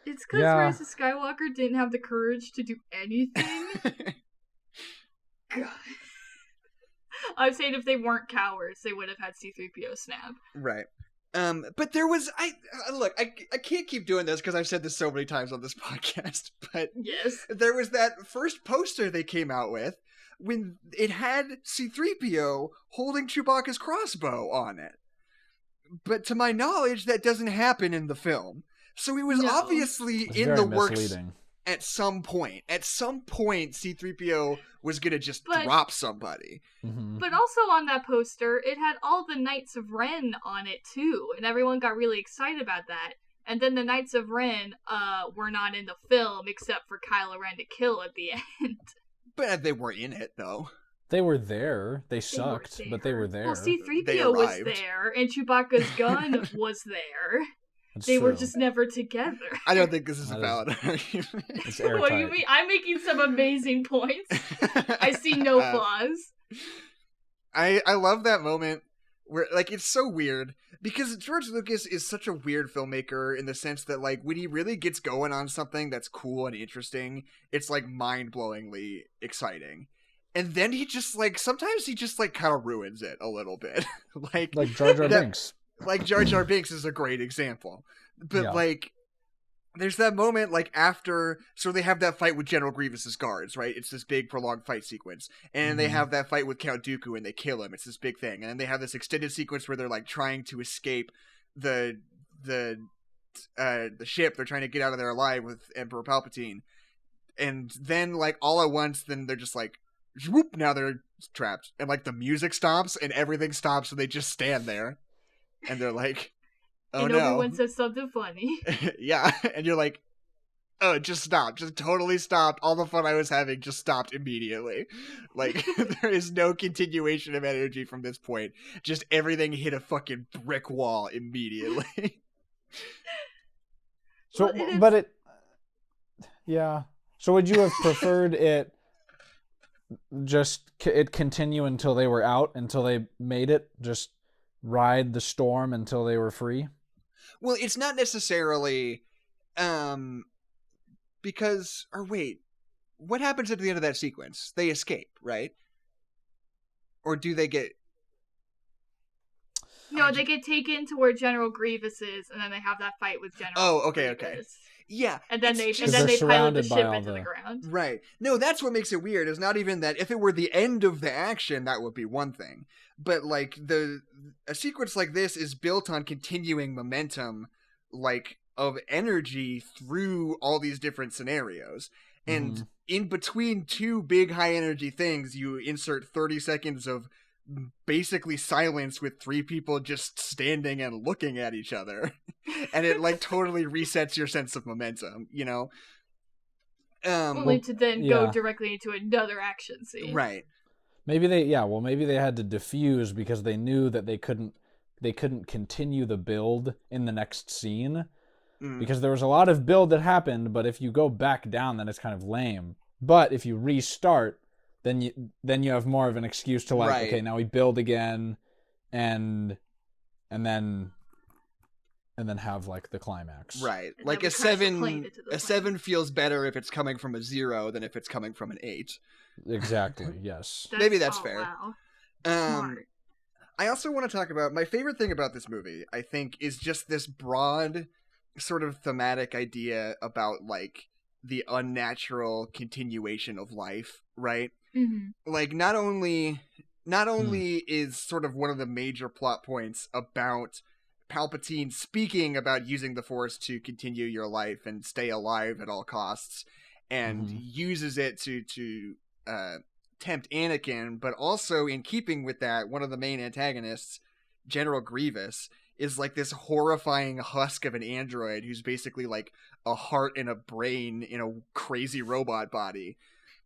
It's because Yeah. Rise of Skywalker didn't have the courage to do anything. God. I'm saying if they weren't cowards, they would have had C-3PO snap. Right. But there was look, I can't keep doing this because I've said this so many times on this podcast, but Yes. there was that first poster they came out with when it had C-3PO holding Chewbacca's crossbow on it. But to my knowledge, that doesn't happen in the film. So it was No. obviously It's in very the works misleading. at some point. At some point, C-3PO was gonna just But- drop somebody. Mhm. But also on that poster, it had all the Knights of Ren on it too, and everyone got really excited about that. And then the Knights of Ren were not in the film except for Kylo Ren to kill at the end. But they were in it, though. They were there. They They sucked, were but they were there. Well, They C-3PO was arrived. there, and Chewbacca's gun was there. It's They were true. just never together. I don't think this is a That valid argument. It's What do you airtight. mean? I'm making some amazing points. I see no flaws. I love that moment where, like, it's so weird because George Lucas is such a weird filmmaker in the sense that, like, when he really gets going on something that's cool and interesting, it's like mind-blowingly exciting. And then he just like sometimes he just like kind of ruins it a little bit. like Like Jar Jar that- Binks. like Jar Jar Binks is a great example. But Yeah. like there's that moment like after so they have that fight with General Grievous's guards, right? It's this big prolonged fight sequence. And they Mhm. have that fight with Count Dooku and they kill him. It's this big thing. And then they have this extended sequence where they're like trying to escape the ship. They're trying to get out of there alive with Emperor Palpatine. And then like all at once then they're just like whoop, now they're trapped. And like the music stops and everything stops and they just stand there. And they're like, oh and no. Obi-Wan says something funny. Yeah, and you're like, oh, it just stopped. Just totally stopped. All the fun I was having just stopped immediately. Like, there is no continuation of energy from this point. Just everything hit a fucking brick wall immediately. So, Well, it is- but it, yeah. So would you have preferred it just it continue until they were out, until they made it, just ride the storm until they were free? Well, it's not necessarily, because, or wait, what happens at the end of that sequence? They escape, right? Or do they get... No, they get taken to where General Grievous is, and then they have that fight with General. Oh, okay. Grievous. Yeah. And then it's they just- pilot the surrounded by ship all into the the- ground. Right. No, that's what makes it weird. It's not even that if it were the end of the action, that would be one thing. But like a sequence like this is built on continuing momentum, like of energy through all these different scenarios. And Mhm. in between two big high energy things, you insert 30 seconds of basically silence with 3 people just standing and looking at each other. And it like totally resets your sense of momentum, you know? Only to then yeah. go directly into another action scene. Right. Maybe they had to diffuse because they knew that they couldn't continue the build in the next scene. Mm. Because there was a lot of build that happened, but if you go back down, then it's kind of lame. But if you restart, then you have more of an excuse to like, Right. okay, now we build again, and then and then have like the climax. Right. And Like then a we crash the plane 7 into the a plane. 7 feels better if it's coming from a 0 than if it's coming from an 8. Exactly. Yes. Maybe that's fair. Wow. Um Smart. I also want to talk about my favorite thing about this movie, I think, is just this broad sort of thematic idea about like the unnatural continuation of life, right? Mm-hmm. Like not only is sort of one of the major plot points about Palpatine speaking about using the Force to continue your life and stay alive at all costs, and uses it to tempt Anakin, but also in keeping with that, one of the main antagonists, General Grievous, is like this horrifying husk of an android who's basically like a heart and a brain in a crazy robot body,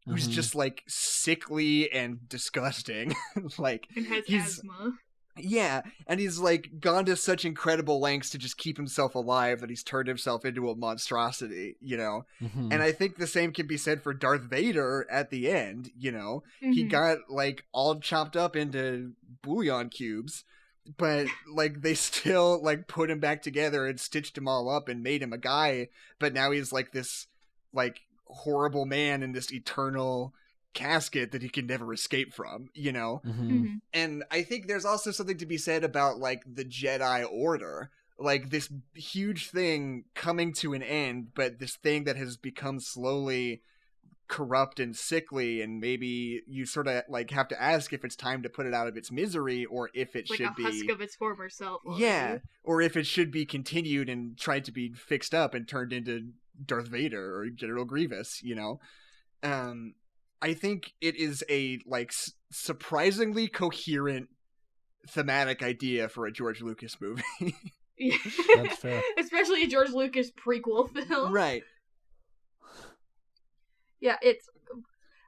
who's just like sickly and disgusting. Like And has he's asthma. yeah, and he's like gone to such incredible lengths to just keep himself alive that he's turned himself into a monstrosity, you know? And I think the same can be said for Darth Vader at the end, you know? He Mhm. got like all chopped up into bouillon cubes, but like they still like put him back together and stitched him all up and made him a guy, but now he's like this like horrible man in this eternal casket that he can never escape from, you know? Mhm. And I think there's also something to be said about like the Jedi Order, like this huge thing coming to an end, but this thing that has become slowly corrupt and sickly, and maybe you sort of like have to ask if it's time to put it out of its misery, or if it Like should a husk be of its former self. already. yeah, or if it should be continued and tried to be fixed up and turned into Darth Vader or General Grievous, you know? I think it is a like surprisingly coherent thematic idea for a George Lucas movie. Yeah. That's fair. Especially a George Lucas prequel film. Right. Yeah, it's.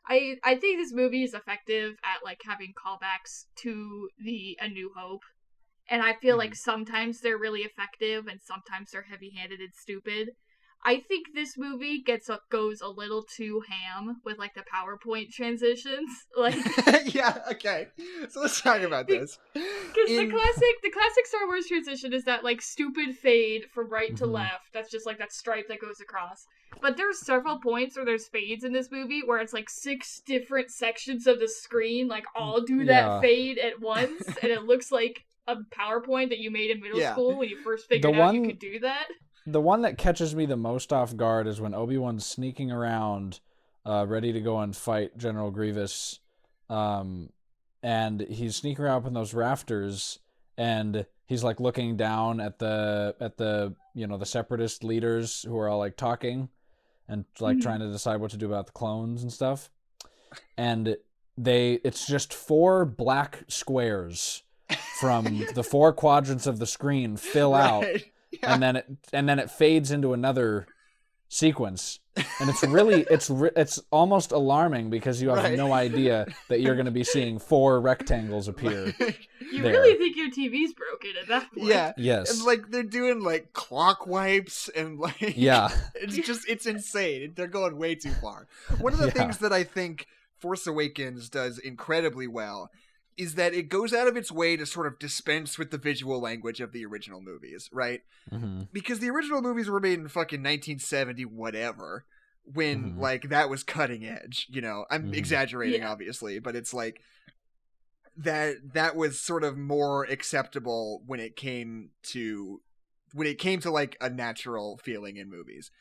I think this movie is effective at like having callbacks to the A New Hope, and I feel like sometimes they're really effective and sometimes they're heavy-handed and stupid. I think this movie goes a little too ham with like the PowerPoint transitions, like Yeah, okay. So let's talk about this. because the classic Star Wars transition is that like stupid fade from right to Mhm. left. That's just like that stripe that goes across. But there's several points where there's fades in this movie where it's like 6 different sections of the screen like all do that Yeah. fade at once, and it looks like a PowerPoint that you made in middle Yeah. school when you first figured out you could do that. The one that catches me the most off guard is when Obi-Wan's sneaking around, ready to go and fight General Grievous, and he's sneaking around up in those rafters, and he's like looking down at the you know the separatist leaders who are all like talking, and like trying to decide what to do about the clones and stuff, and it's just 4 black squares from the 4 quadrants of the screen fill out. Right. Yeah. And then it fades into another sequence, and it's really it's almost alarming because you have Right. no idea that you're going to be seeing 4 rectangles appear. You There. really think your TV's broken at that point. Yeah. Yes. And like they're doing like clock wipes and like Yeah. it's insane. They're going way too far. One of the Yeah. things that I think Force Awakens does incredibly well is that it goes out of its way to sort of dispense with the visual language of the original movies, right? Mm-hmm. Because the original movies were made in fucking 1970 whatever, when like that was cutting edge, you know. I'm exaggerating obviously, but it's like that was sort of more acceptable when it came to like a natural feeling in movies.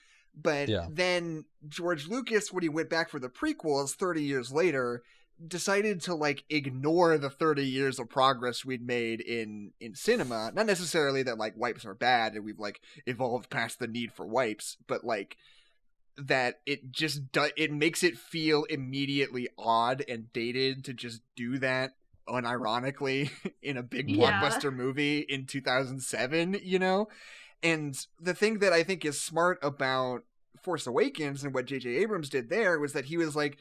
But then George Lucas, when he went back for the prequels 30 years later, decided to like ignore the 30 years of progress we'd made in cinema. Not necessarily that like wipes are bad and we've like evolved past the need for wipes, but like that it just it makes it feel immediately odd and dated to just do that unironically in a big blockbuster movie in 2007, you know? And the thing that I think is smart about Force Awakens and what J.J. Abrams did there was that he was like,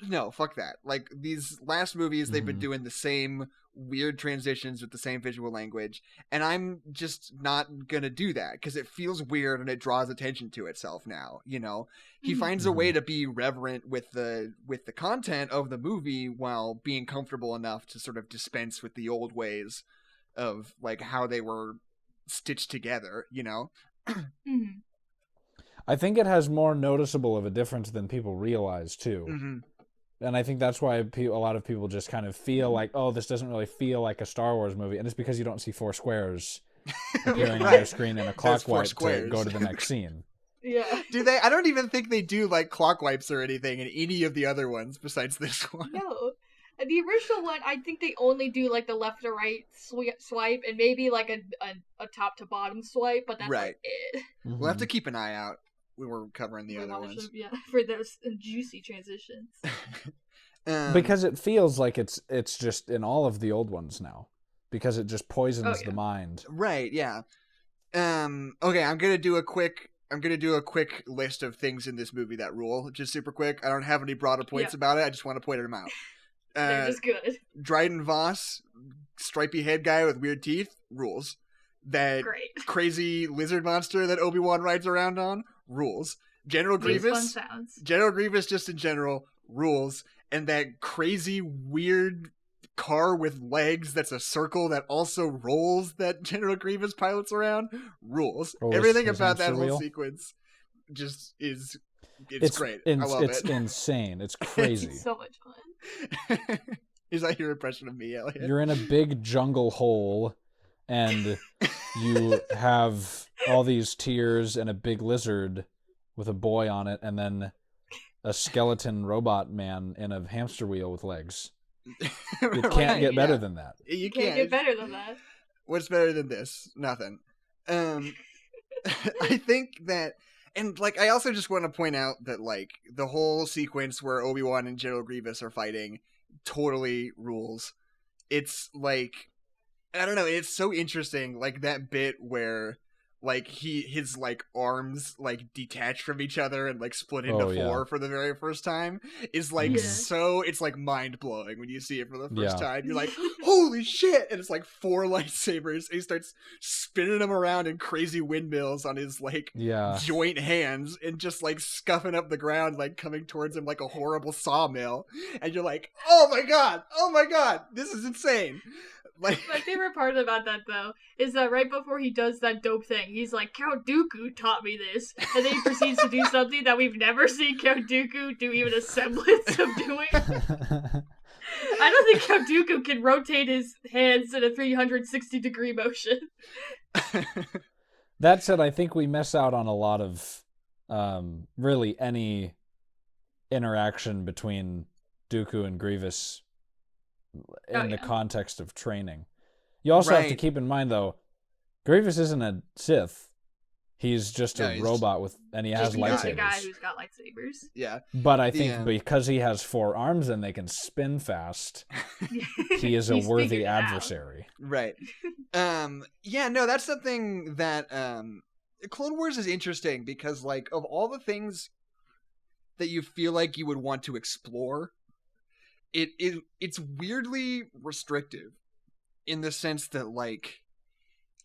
no, fuck that. Like, these last movies, they've been doing the same weird transitions with the same visual language, and I'm just not gonna do that, because it feels weird and it draws attention to itself now, you know? He finds a way to be reverent with the content of the movie while being comfortable enough to sort of dispense with the old ways of, like, how they were stitched together, you know? Mhm. I think it has more noticeable of a difference than people realize too. Mm-hmm. And I think that's why a lot of people just kind of feel like, oh, this doesn't really feel like a Star Wars movie. And it's because you don't see four squares appearing on Right. your screen in a There's clock four wipe to squares. go to the next scene. Yeah. Do they? I don't even think they do like clock wipes or anything in any of the other ones besides this one. No. The original one, I think they only do like the left to right swipe and maybe like a top to bottom swipe, but that's Right. like it. We'll have to keep an eye out when we're covering the We other watch ones. them, yeah, for those juicy transitions. Because it feels like it's just in all of the old ones now. Because it just poisons the mind. Right, yeah. Okay, I'm gonna do a quick list of things in this movie that rule, just super quick. I don't have any broader points about it. I just want to point them out. They're just good. Dryden Voss, stripy head guy with weird teeth, rules. That Great. crazy lizard monster that Obi-Wan rides around on, rules. General Makes Grievous, fun sounds. General Grievous just in general, rules. And that crazy weird car with legs that's a circle that also rolls that General Grievous pilots around, rules. Everything about that whole sequence just is it's great. I love it. It's insane. It's crazy. It's so much fun. Is that your impression of me, Elliot? You're in a big jungle hole and you have all these tears and a big lizard with a boy on it and then a skeleton robot man in a hamster wheel with legs. It can't get better than that. You Can't get better than that. What's better than this? Nothing. I think that, and like, I also just want to point out that like the whole sequence where Obi-Wan and General Grievous are fighting totally rules. It's like, I don't know, it's so interesting, like that bit where like his like arms like detach from each other and like split into four for the very first time is like so, it's like mind blowing when you see it for the first time. You're like, holy shit! And it's like four lightsabers. And he starts spinning them around in crazy windmills on his like joint hands and just like scuffing up the ground, like coming towards him like a horrible sawmill. And you're like, oh my god, this is insane. Like, my favorite part about that though is that right before he does that dope thing, he's like, Count Dooku taught me this, and then he proceeds to do something that we've never seen Count Dooku do even a semblance of doing. I don't think Count Dooku can rotate his hands in a 360-degree motion. That said, I think we miss out on a lot of really any interaction between Dooku and Grievous in the context of training. You also have to keep in mind, though, Grievous isn't a Sith. He's just a robot and he has lightsabers. A guy who's got lightsabers. Yeah. But I think because he has four arms and they can spin fast, he is a worthy adversary. Right. Yeah, no, that's something that Clone Wars is interesting because, like, of all the things that you feel like you would want to explore, it's weirdly restrictive in the sense that, like,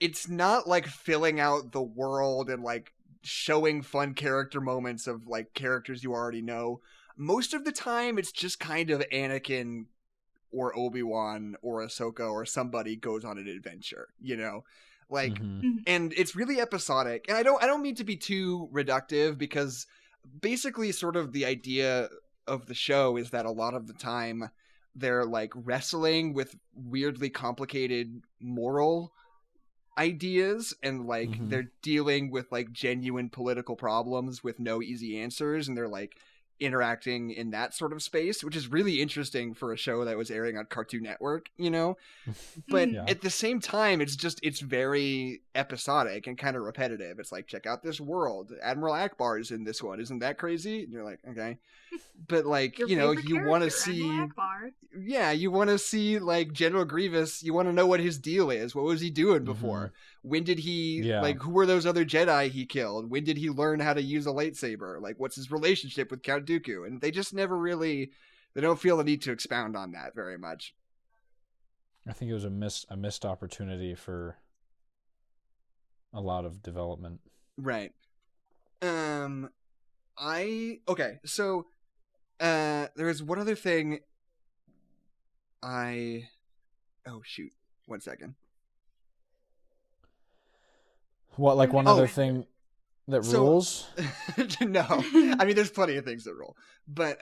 it's not like filling out the world and like showing fun character moments of like characters you already know. Most of the time it's just kind of Anakin or Obi-Wan or Ahsoka or somebody goes on an adventure, you know? Like, and it's really episodic. And I don't mean to be too reductive because basically sort of the idea of the show is that a lot of the time they're like wrestling with weirdly complicated moral ideas and like they're dealing with like genuine political problems with no easy answers, and they're like interacting in that sort of space, which is really interesting for a show that was airing on Cartoon Network, you know? But at the same time, it's very episodic and kind of repetitive. It's like, check out this world. Admiral Akbar is in this one. Isn't that crazy? And you're like, okay. But like, you know, you want to see... Yeah, you want to see like General Grievous. You want to know what his deal is. What was he doing before? When did he, like, who were those other Jedi he killed? When did he learn how to use a lightsaber? Like, what's his relationship with Count Dooku? And they just never really, they don't feel the need to expound on that very much. I think it was a missed opportunity for a lot of development. Right. Okay, so, there's one other thing oh shoot, 1 second. What, like one Oh. other thing that So- rules? No, I mean, there's plenty of things that rule. But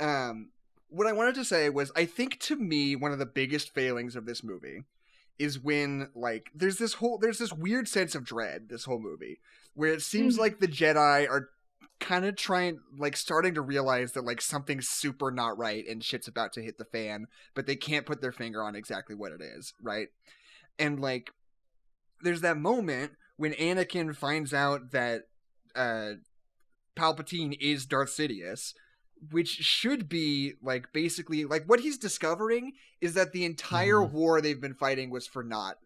what I wanted to say was, I think to me, one of the biggest failings of this movie is when, like, there's this weird sense of dread, this whole movie, where it seems Mhm. like the Jedi are kind of starting to realize that, like, something's super not right and shit's about to hit the fan, but they can't put their finger on exactly what it is, right? And, like, there's that moment when Anakin finds out that Palpatine is Darth Sidious, which should be, like, basically, like, what he's discovering is that the entire war they've been fighting was for naught.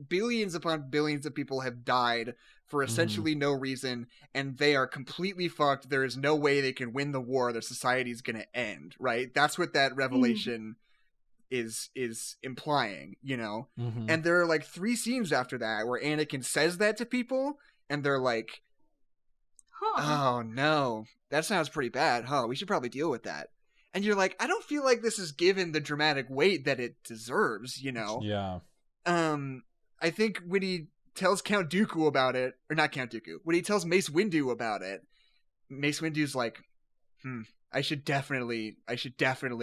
Billions upon billions of people have died for essentially no reason, and they are completely fucked. There is no way they can win the war. Their society's gonna end, right? That's what that revelation is implying, you know? And there are, like, 3 scenes after that where Anakin says that to people, and they're like, oh no, that sounds pretty bad, huh? We should probably deal with that. And you're like, I don't feel like this is given the dramatic weight that it deserves, you know? Yeah. I think when he tells Count Dooku about it, or not Count Dooku, when he tells Mace Windu about it, Mace Windu's like, I should definitely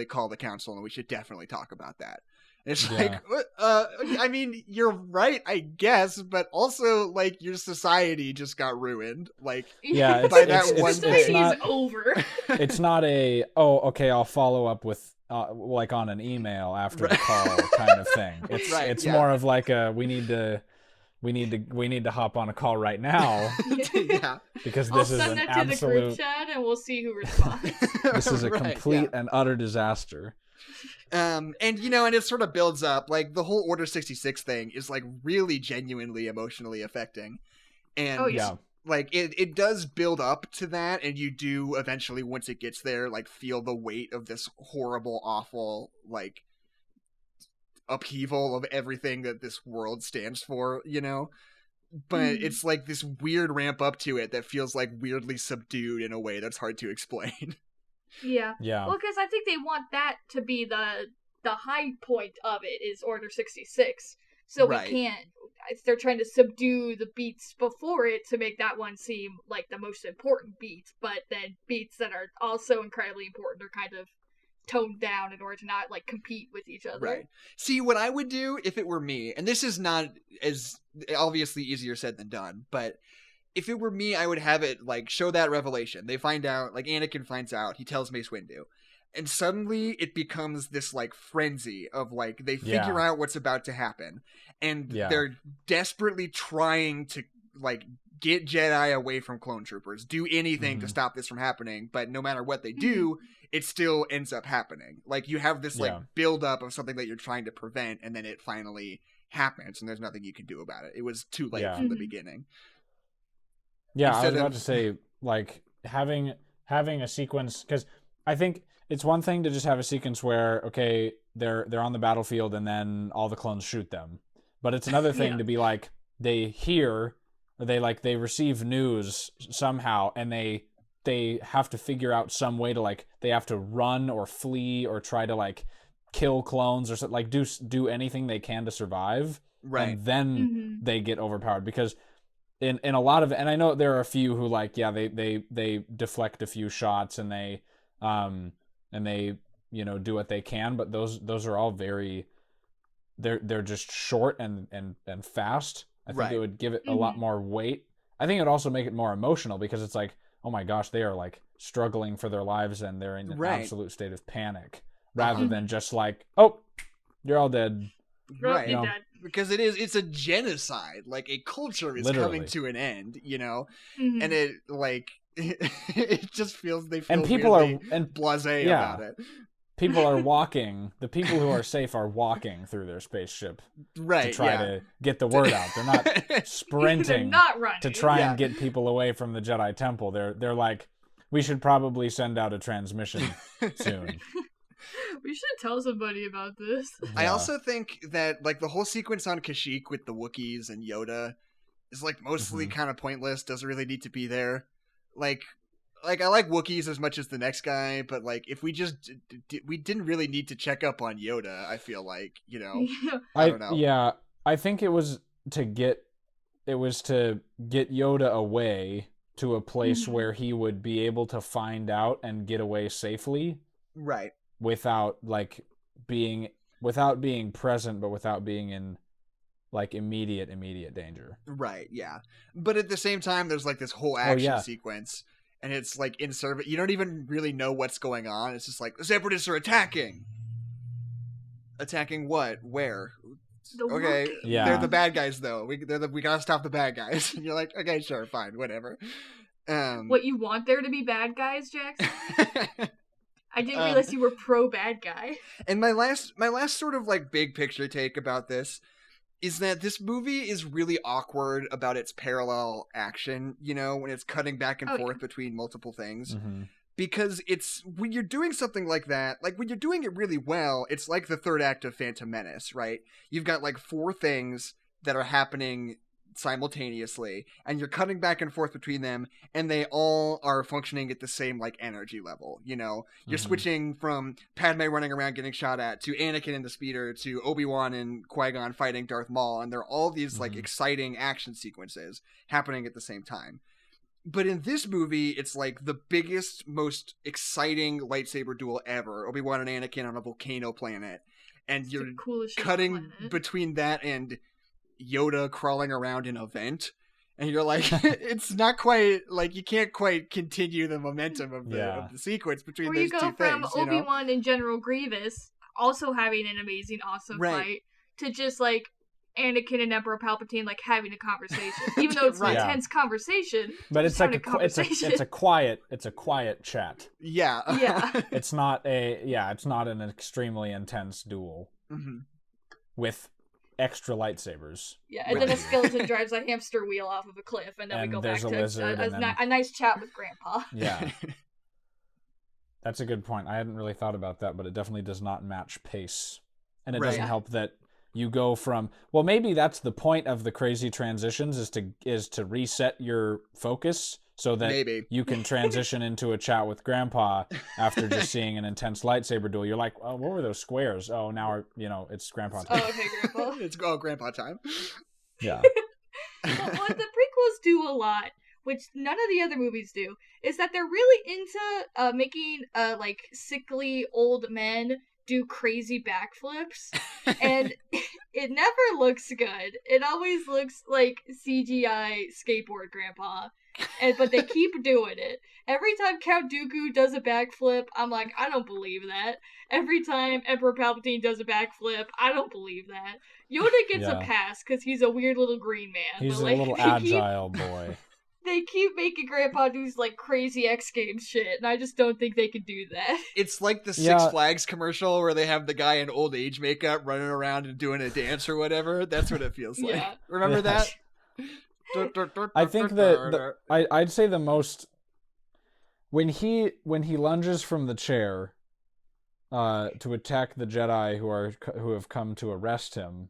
call the council, and we should definitely talk about that. And it's like, I mean, you're right, I guess, but also, like, your society just got ruined. Like, Yeah, by that one society's thing. over. It's not a, oh, okay, I'll follow up with, like, on an email after the call kind of thing. It's more of like a, we need to hop on a call right now Yeah. because I'll this is send an that to the group absolute, chat and we'll see who responds. this is a Right, complete and utter disaster. And you know, and it sort of builds up, like, the whole Order 66 thing is, like, really genuinely emotionally affecting. And Oh, Yeah. like, it does build up to that, and you do eventually, once it gets there, like, feel the weight of this horrible, awful, like, upheaval of everything that this world stands for, you know? But it's like this weird ramp up to it that feels, like, weirdly subdued in a way that's hard to explain. Yeah. Yeah. Well, because I think they want that to be the high point of it is Order 66. So Right. we can't. They're trying to subdue the beats before it to make that one seem like the most important beats, but then beats that are also incredibly important are kind of toned down in order to not, like, compete with each other. Right. See, what I would do if it were me, and this is not as obviously easier said than done, but if it were me, I would have it, like, show that revelation. They find out, like, Anakin finds out, he tells Mace Windu. And suddenly it becomes this, like, frenzy of, like, they figure out what's about to happen. And they're desperately trying to, like, get Jedi away from clone troopers, do anything to stop this from happening. But no matter what they do, it still ends up happening. Like, you have this, like, build up of something that you're trying to prevent, and then it finally happens, and there's nothing you can do about it. It was too late from the beginning. Yeah, I was Instead about of- to say, like, having a sequence, because I think it's one thing to just have a sequence where, okay, they're on the battlefield and then all the clones shoot them, but it's another thing to be like, they hear, or they receive news somehow, and they have to figure out some way to, like, they have to run or flee or try to, like, kill clones or something, like, do anything they can to survive, Right. and then they get overpowered. Because in a lot of, and I know there are a few who, like, they deflect a few shots and they you know, do what they can, but those are all very, they're just short and fast. I think it would give it a lot more weight. I think it would also make it more emotional, because it's like, oh my gosh, they are, like, struggling for their lives and they're in an absolute state of panic, rather than just like, oh, you're all dead. Right. You're know. dead. Because it's a genocide. Like, a culture is coming Literally. to an end, you know? Mhm. And it, like, it just feels, they feel And people are, weirdly and blasé yeah. about it. people are walking, the people who are safe are walking through their spaceship Right, to try to get the word out. They're not They're sprinting not running. to try Yeah. and get people away from the Jedi Temple. They're like, we should probably send out a transmission soon. We should tell somebody about this. I Yeah. also think that, like, the whole sequence on Kashyyyk with the Wookiees and Yoda is, like, mostly kind of pointless, doesn't really need to be there. Like, I like Wookiees as much as the next guy, but, like, if we just we didn't really need to check up on Yoda, I feel like, you know. I don't know. Yeah, I think it was to get get Yoda away to a place Mhm. where he would be able to find out and get away safely Right. without being present, but without being in like immediate danger. Right, yeah. But at the same time, there's like this whole action sequence, and it's like in service. You don't even really know what's going on. It's just like the Separatists are attacking. Attacking what? Where? Okay, Yeah. they're the bad guys though. We gotta stop the bad guys. And you're like, okay, sure, fine, whatever. What, you want there to be bad guys, Jackson? I didn't realize you were pro bad guy. And my last sort of like big picture take about this is that this movie is really awkward about its parallel action, you know, when it's cutting back and forth between multiple things. Mm-hmm. Because it's, when you're doing something like that, like when you're doing it really well, it's like the third act of Phantom Menace, right? You've got like 4 things that are happening simultaneously, and you're cutting back and forth between them, and they all are functioning at the same like energy level, you know? You're switching from Padme running around getting shot at, to Anakin and the speeder, to Obi-Wan and Qui-Gon fighting Darth Maul, and they're all these like exciting action sequences happening at the same time. But in this movie, it's like the biggest, most exciting lightsaber duel ever. Obi-Wan and Anakin on a volcano planet. And you're cutting between that and Yoda crawling around in a vent. And you're like, it's not quite, like, you can't quite continue the momentum of the sequence between those two things. Or you go from Obi-Wan and General Grievous also having an amazing, awesome fight, to just, like, Anakin and Emperor Palpatine like having a conversation, even though it's an intense conversation. But it's like it's a quiet chat. Yeah, yeah. It's not an extremely intense duel with extra lightsabers. Yeah, and then a skeleton drives a hamster wheel off of a cliff, and then we go back to a nice chat with Grandpa. Yeah. That's a good point. I hadn't really thought about that, but it definitely does not match pace, and it doesn't help that. You go from, well, maybe that's the point of the crazy transitions is to reset your focus so that you can transition into a chat with Grandpa after just seeing an intense lightsaber duel. You're like, oh, what were those squares? Oh, now it's Grandpa time. Oh, okay, Grandpa. It's Grandpa time. Yeah. But what the prequels do a lot, which none of the other movies do, is that they're really into making like sickly old men do crazy backflips, and it never looks good. It always looks like CGI skateboard Grandpa, but they keep doing it. Every time Count Dooku does a backflip, I'm like, I don't believe that. Every time Emperor Palpatine does a backflip, I don't believe that. Yoda gets a pass because he's a weird little green man. He's a little agile boy. They keep making Grandpa do like crazy X Games shit, and I just don't think they could do that. It's like the Six Flags commercial where they have the guy in old age makeup running around and doing a dance or whatever. That's what it feels like. Yeah. Remember that? I think that I'd say the most when he lunges from the chair to attack the Jedi who have come to arrest him.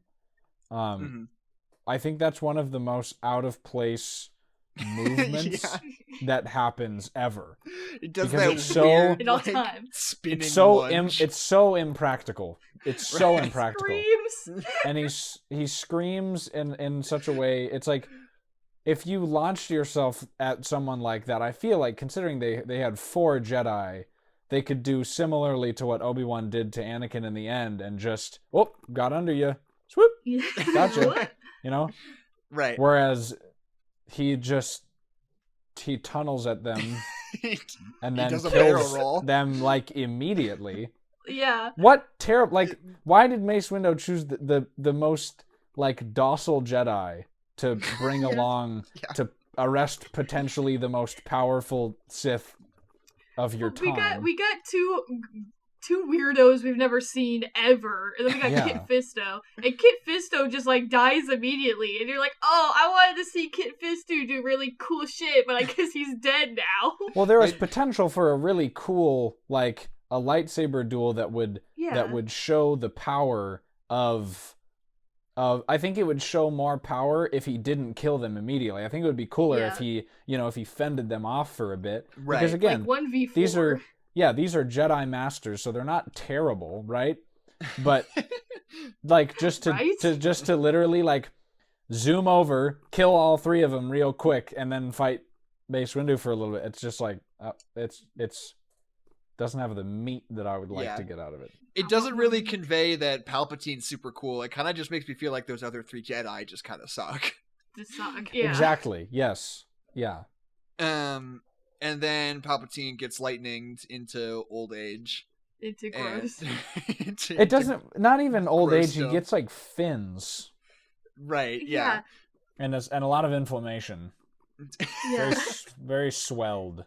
I think that's one of the most out of place movements that happens ever. It does because that weird, in all time. Spinning it's so impractical. It's so impractical. Screams. And he screams in such a way. It's like if you launched yourself at someone like that, I feel like considering they had 4 Jedi, they could do similarly to what Obi-Wan did to Anakin in the end and just got under you. Swoop. Gotcha. You know? Right. Whereas he tunnels at them and then kills them like immediately. Yeah. What terrible, like, why did Mace Windu choose the most like docile Jedi to bring along to arrest potentially the most powerful Sith of your time? We got two weirdos we've never seen ever, and then we got Kit Fisto, and Kit Fisto just like dies immediately, and you're like, oh, I wanted to see Kit Fisto do really cool shit, but I guess he's dead now. Well, there was potential for a really cool like a lightsaber duel that would show the power of I think it would show more power if he didn't kill them immediately. I think it would be cooler if he fended them off for a bit. Right. Because again, like 1v4. These are Jedi Masters, so they're not terrible, right? But like just to literally like zoom over, kill all 3 of them real quick, and then fight Mace Windu for a little bit. It's just like it's doesn't have the meat that I would like to get out of it. It doesn't really convey that Palpatine's super cool. It kind of just makes me feel like those other 3 Jedi just kind of suck. Yeah. Exactly. Yes. Yeah. And then Palpatine gets lightninged into old age. Into gross. It doesn't. Not even old age. Stuff. He gets like fins. Right. Yeah. And a lot of inflammation. Yeah. Very swelled.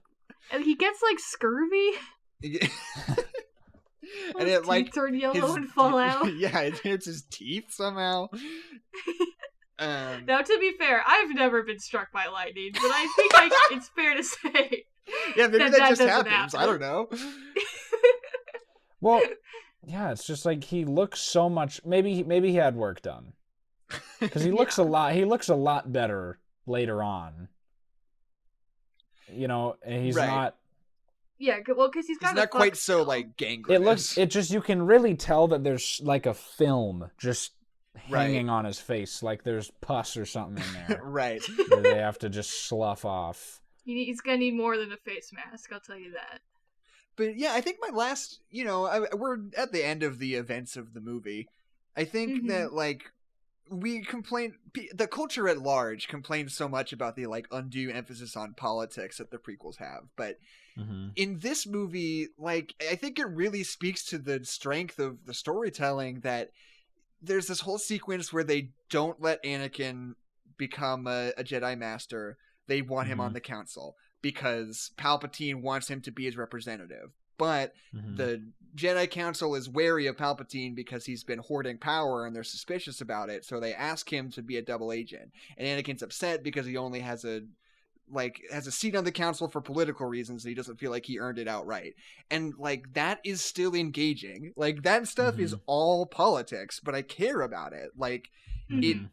And he gets like scurvy. And it like turn yellow and fall out. Yeah, it hurts his teeth somehow. Now, to be fair, I've never been struck by lightning, but I think it's fair to say. Yeah, maybe that just happens. Happen. I don't know. Well, yeah, it's just like he looks so much. Maybe he had work done because he looks a lot. He looks a lot better later on. You know, and he's not. Yeah, well, because he's not quite so like gangrenous. It just you can really tell that there's like a film just hanging on his face, like there's pus or something in there. Right. Where they have to just slough off. He's gonna need more than a face mask, I'll tell you that. But yeah, I think my last, we're at the end of the events of the movie. I think that like the culture at large complains so much about the like undue emphasis on politics that the prequels have, but in this movie, like I think it really speaks to the strength of the storytelling that there's this whole sequence where they don't let Anakin become a Jedi Master. They want him on the council because Palpatine wants him to be his representative. But the Jedi Council is wary of Palpatine because he's been hoarding power and they're suspicious about it. So they ask him to be a double agent. And Anakin's upset because he only has a seat on the council for political reasons. And he doesn't feel like he earned it outright. And like that is still engaging. Like that stuff is all politics, but I care about it. Like the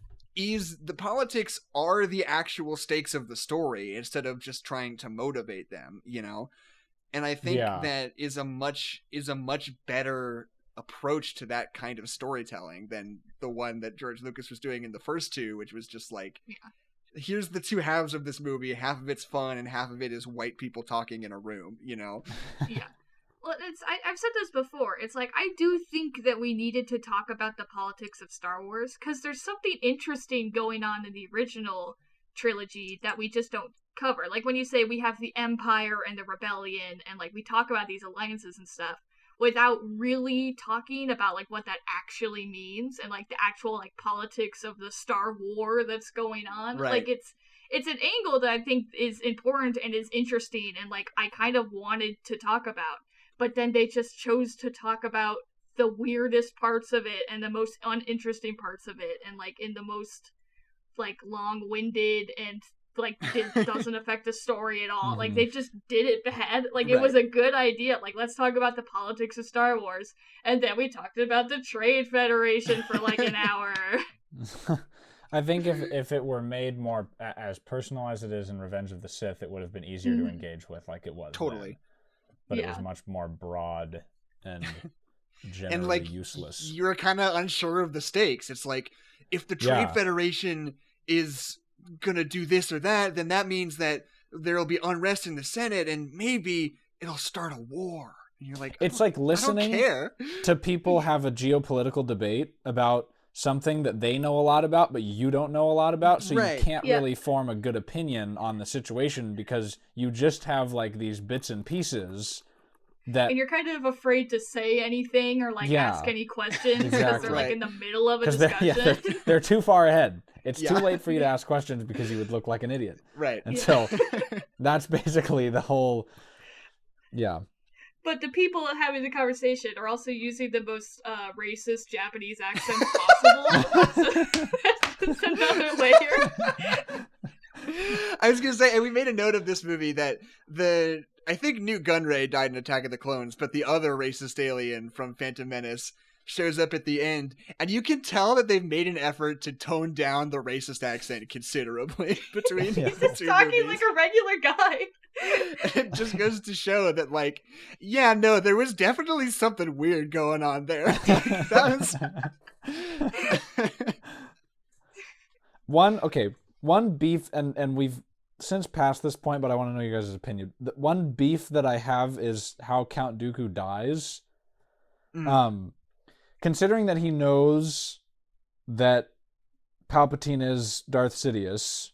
politics are the actual stakes of the story instead of just trying to motivate them, And I think that is a much better approach to that kind of storytelling than the one that George Lucas was doing in the first 2, which was just like, here's the 2 halves of this movie. Half of it's fun and half of it is white people talking in a room, Yeah. Well, I've said this before. It's like, I do think that we needed to talk about the politics of Star Wars because there's something interesting going on in the original trilogy that we just don't cover. Like when you say we have the Empire and the Rebellion and like we talk about these alliances and stuff without really talking about like what that actually means and like the actual like politics of the Star War that's going on. Right. Like it's an angle that I think is important and is interesting and like I kind of wanted to talk about. But then they just chose to talk about the weirdest parts of it and the most uninteresting parts of it and like in the most like long-winded and like it doesn't affect the story at all. Like they just did it bad. Like it was a good idea. Like let's talk about the politics of Star Wars, and then we talked about the Trade Federation for like an hour. I think if it were made more as personal as it is in Revenge of the Sith, it would have been easier to engage with, like it was. Totally. Then. But it was much more broad and generally and like useless. You're kind of unsure of the stakes. It's like if the Trade Federation is gonna do this or that, then that means that there'll be unrest in the Senate and maybe it'll start a war. And you're like, it's like listening to people have a geopolitical debate about something that they know a lot about but you don't know a lot about, so you can't really form a good opinion on the situation because you just have like these bits and pieces that, and you're kind of afraid to say anything or like ask any questions because they're like in the middle of a discussion. They're too far ahead. It's too late for you to ask questions because you would look like an idiot. Right. And so that's basically the whole But the people having the conversation are also using the most racist Japanese accent possible. So that's another layer. I was going to say, and we made a note of this movie that I think Newt Gunray died in Attack of the Clones, but the other racist alien from Phantom Menace shows up at the end, and you can tell that they've made an effort to tone down the racist accent considerably between He's just talking movies. like a regular guy. And it just goes to show that, like, there was definitely something weird going on there. That was... one beef, and we've since passed this point, but I want to know you guys' opinion. The one beef that I have is how Count Dooku dies. Considering that he knows that Palpatine is Darth Sidious,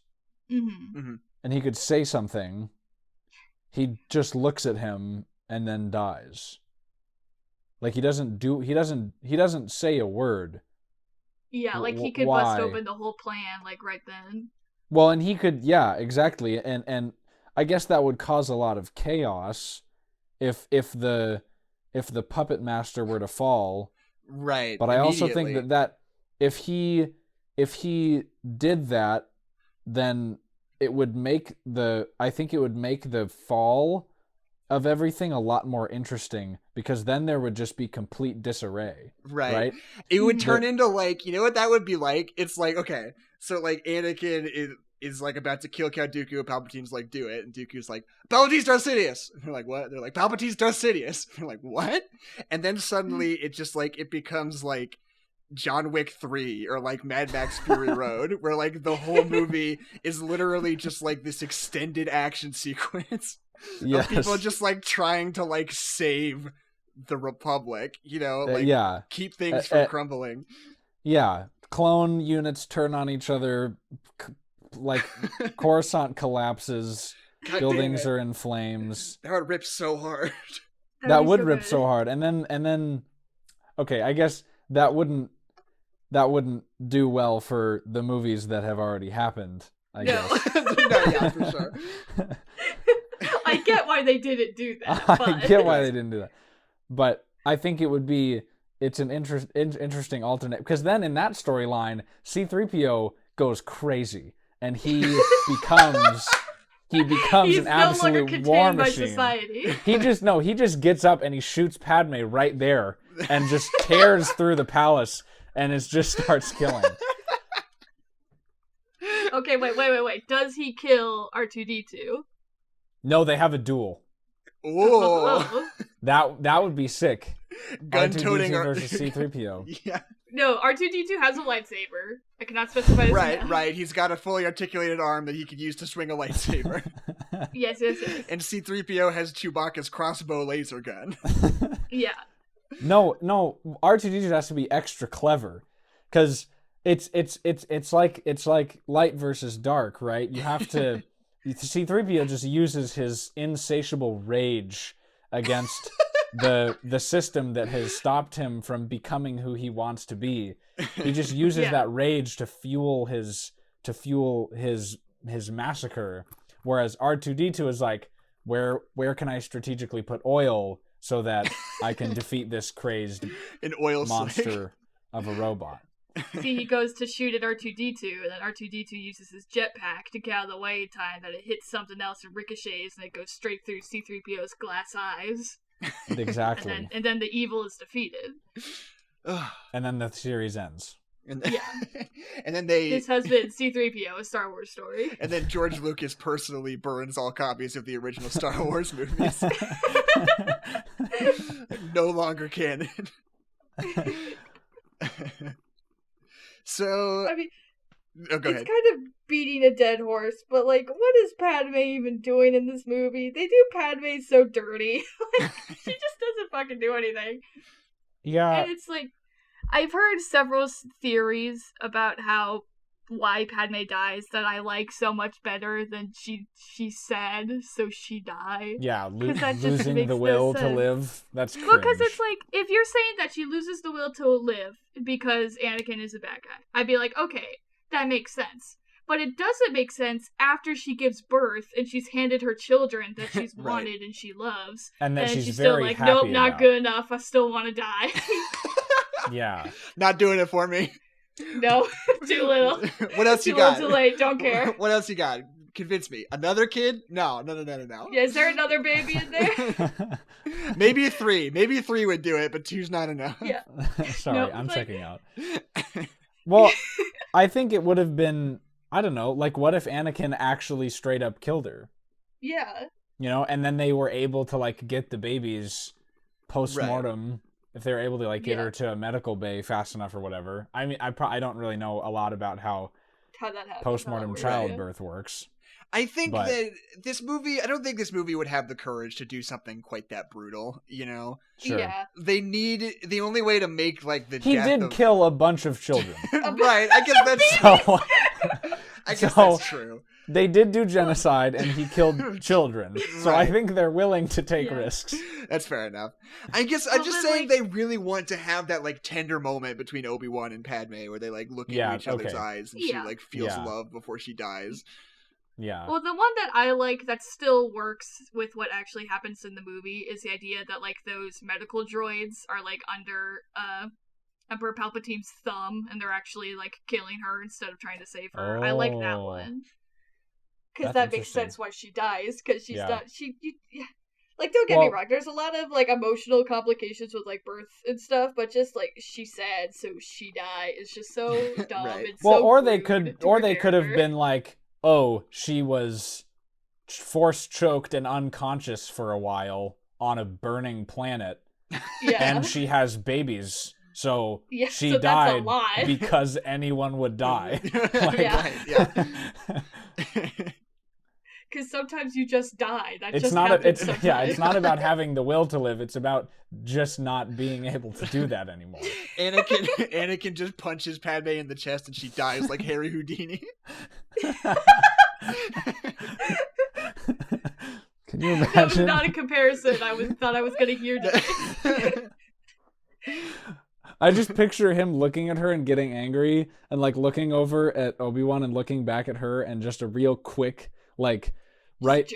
and he could say something, he just looks at him and then dies. Like he doesn't say a word. Yeah, like he could Why? bust open the whole plan like right then. Well, and he could, yeah, exactly, and I guess that would cause a lot of chaos if the puppet master were to fall. Right. But I also think that if he did that, then it would make the fall of everything a lot more interesting, because then there would just be complete disarray. Right? It would turn into like, you know what that would be like? It's like, okay, so like Anakin is like about to kill Count Dooku, and Palpatine's like, do it, and Dooku's like, Palpatine's Darth Sidious. And they're like, what? They're like, Palpatine's Darth Sidious. And they're like, what? And then suddenly it just like, it becomes like John Wick 3 or like Mad Max Fury Road, where like the whole movie is literally just like this extended action sequence of people just like trying to like save the Republic, you know, like keep things from crumbling. Yeah, clone units turn on each other, like Coruscant collapses, buildings are in flames. That would rip so hard. That would rip so hard, and then, okay, I guess that wouldn't do well for the movies that have already happened. I guess. No, yeah, for sure. I get why they didn't do that. But... I get why they didn't do that, but I think it's an interesting alternate, because then in that storyline, C-3PO goes crazy and he becomes an absolute war machine. He just gets up and he shoots Padme right there and just tears through the palace and just starts killing. Okay, wait. Does he kill R2-D2? No, they have a duel. Oh, that would be sick. Gun-toting R2-D2 versus C-3PO. Yeah. No, R2-D2 has a lightsaber. I cannot specify this. Right. He's got a fully articulated arm that he could use to swing a lightsaber. Yes. And C-3PO has Chewbacca's crossbow laser gun. Yeah. No, R2-D2 has to be extra clever, because it's like light versus dark, right? You have to. C-3PO just uses his insatiable rage against the system that has stopped him from becoming who he wants to be. He just uses that rage to fuel his massacre. Whereas R2-D2 is like, where can I strategically put oil so that I can defeat this crazed monster of a robot? See, he goes to shoot at R2-D2, and then R2-D2 uses his jetpack to get out of the way in time that it hits something else and ricochets, and it goes straight through C-3PO's glass eyes. Exactly. and then the evil is defeated. And then the series ends. And then This has been C-3PO, a Star Wars story. And then George Lucas personally burns all copies of the original Star Wars movies. No longer canon. So, I mean, go ahead. It's kind of beating a dead horse, but like, what is Padme even doing in this movie? They do Padme so dirty. Like, she just doesn't fucking do anything. Yeah. And it's like, I've heard several theories about why Padme dies that I like so much better than she said, so she died. Yeah, that just losing makes the no will to sense. live. That's cringe. Well, because it's like, if you're saying that she loses the will to live because Anakin is a bad guy, I'd be like, okay, that makes sense. But it doesn't make sense after she gives birth and she's handed her children that she's Right. wanted and she loves. And that she's still very like, happy nope, not about. good enough. I still want to die. Yeah. Not doing it for me. No, too little. What else you Too got? little, too late. Don't care. What else you got? Convince me. Another kid? No. Yeah, is there another baby in there? Maybe 3. Maybe 3 would do it, but 2's not enough. Yeah. Sorry, No, I'm like- checking out. Well, I think it would have been, I don't know, like what if Anakin actually straight up killed her? Yeah. You know, and then they were able to like get the babies post-mortem if they were able to like get Yeah. her to a medical bay fast enough or whatever. I mean, I don't really know a lot about how how that happens. postmortem how that works, childbirth works. I think But- that this movie, I don't think this movie would have the courage to do something quite that brutal, you know? Sure. Yeah. The only way to make, like, the He death did of... kill a bunch of children. Right, I guess that's... So I guess so- that's true. they did do genocide and he killed children. So I Right. think they're willing to take Yeah. risks. That's fair enough. I guess I'm Well, just then, saying like- they really want to have that, like, tender moment between Obi-Wan and Padme where they, like, look into Yeah, each other's okay. eyes and Yeah. she, like, feels Yeah. love before she dies. Yeah. Well, the one that I like that still works with what actually happens in the movie is the idea that like those medical droids are like under Emperor Palpatine's thumb, and they're actually like killing her instead of trying to save her. I like that Oh. one. Because That's that makes interesting. sense why she dies. Because she's Yeah. not. Yeah. Like, don't get me Well- wrong. There's a lot of like emotional complications with like birth and stuff, but just like she's sad, so she died. It's just so dumb. Right. And Well, so or they rude could, to or her they could have character. been like, oh, she was force choked and unconscious for a while on a burning planet, Yeah. and she has babies, so Yeah, she so that's a died lie. because anyone would die. Yeah. Right, yeah. Because sometimes you just die. That It's just not. happens It's sometimes. yeah. It's not about having the will to live. It's about just not being able to do that anymore. Anakin just punches Padme in the chest and she dies like Harry Houdini. Can you That was imagine? not a comparison thought I was gonna hear today. I just picture him looking at her and getting angry, and like looking over at Obi-Wan and looking back at her, and just a real quick like right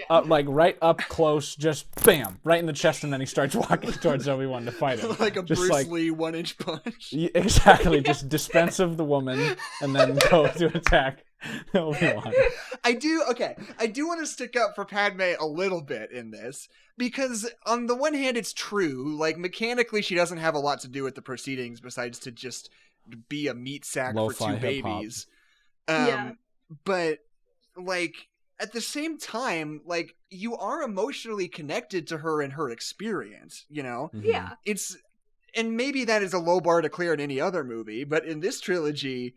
up close, just bam, right in the chest, and then he starts walking towards Obi-Wan to fight him. Like a Just Bruce like- Lee 1-inch punch. Exactly, just dispense of the woman, and then go to attack Obi-Wan. I do want to stick up for Padme a little bit in this, because on the one hand it's true, like mechanically she doesn't have a lot to do with the proceedings besides to just be a meat sack Lo-fi for two hip-hop. babies. Yeah. But like at the same time, like you are emotionally connected to her and her experience, you know? Mhm. Yeah. And maybe that is a low bar to clear in any other movie, but in this trilogy,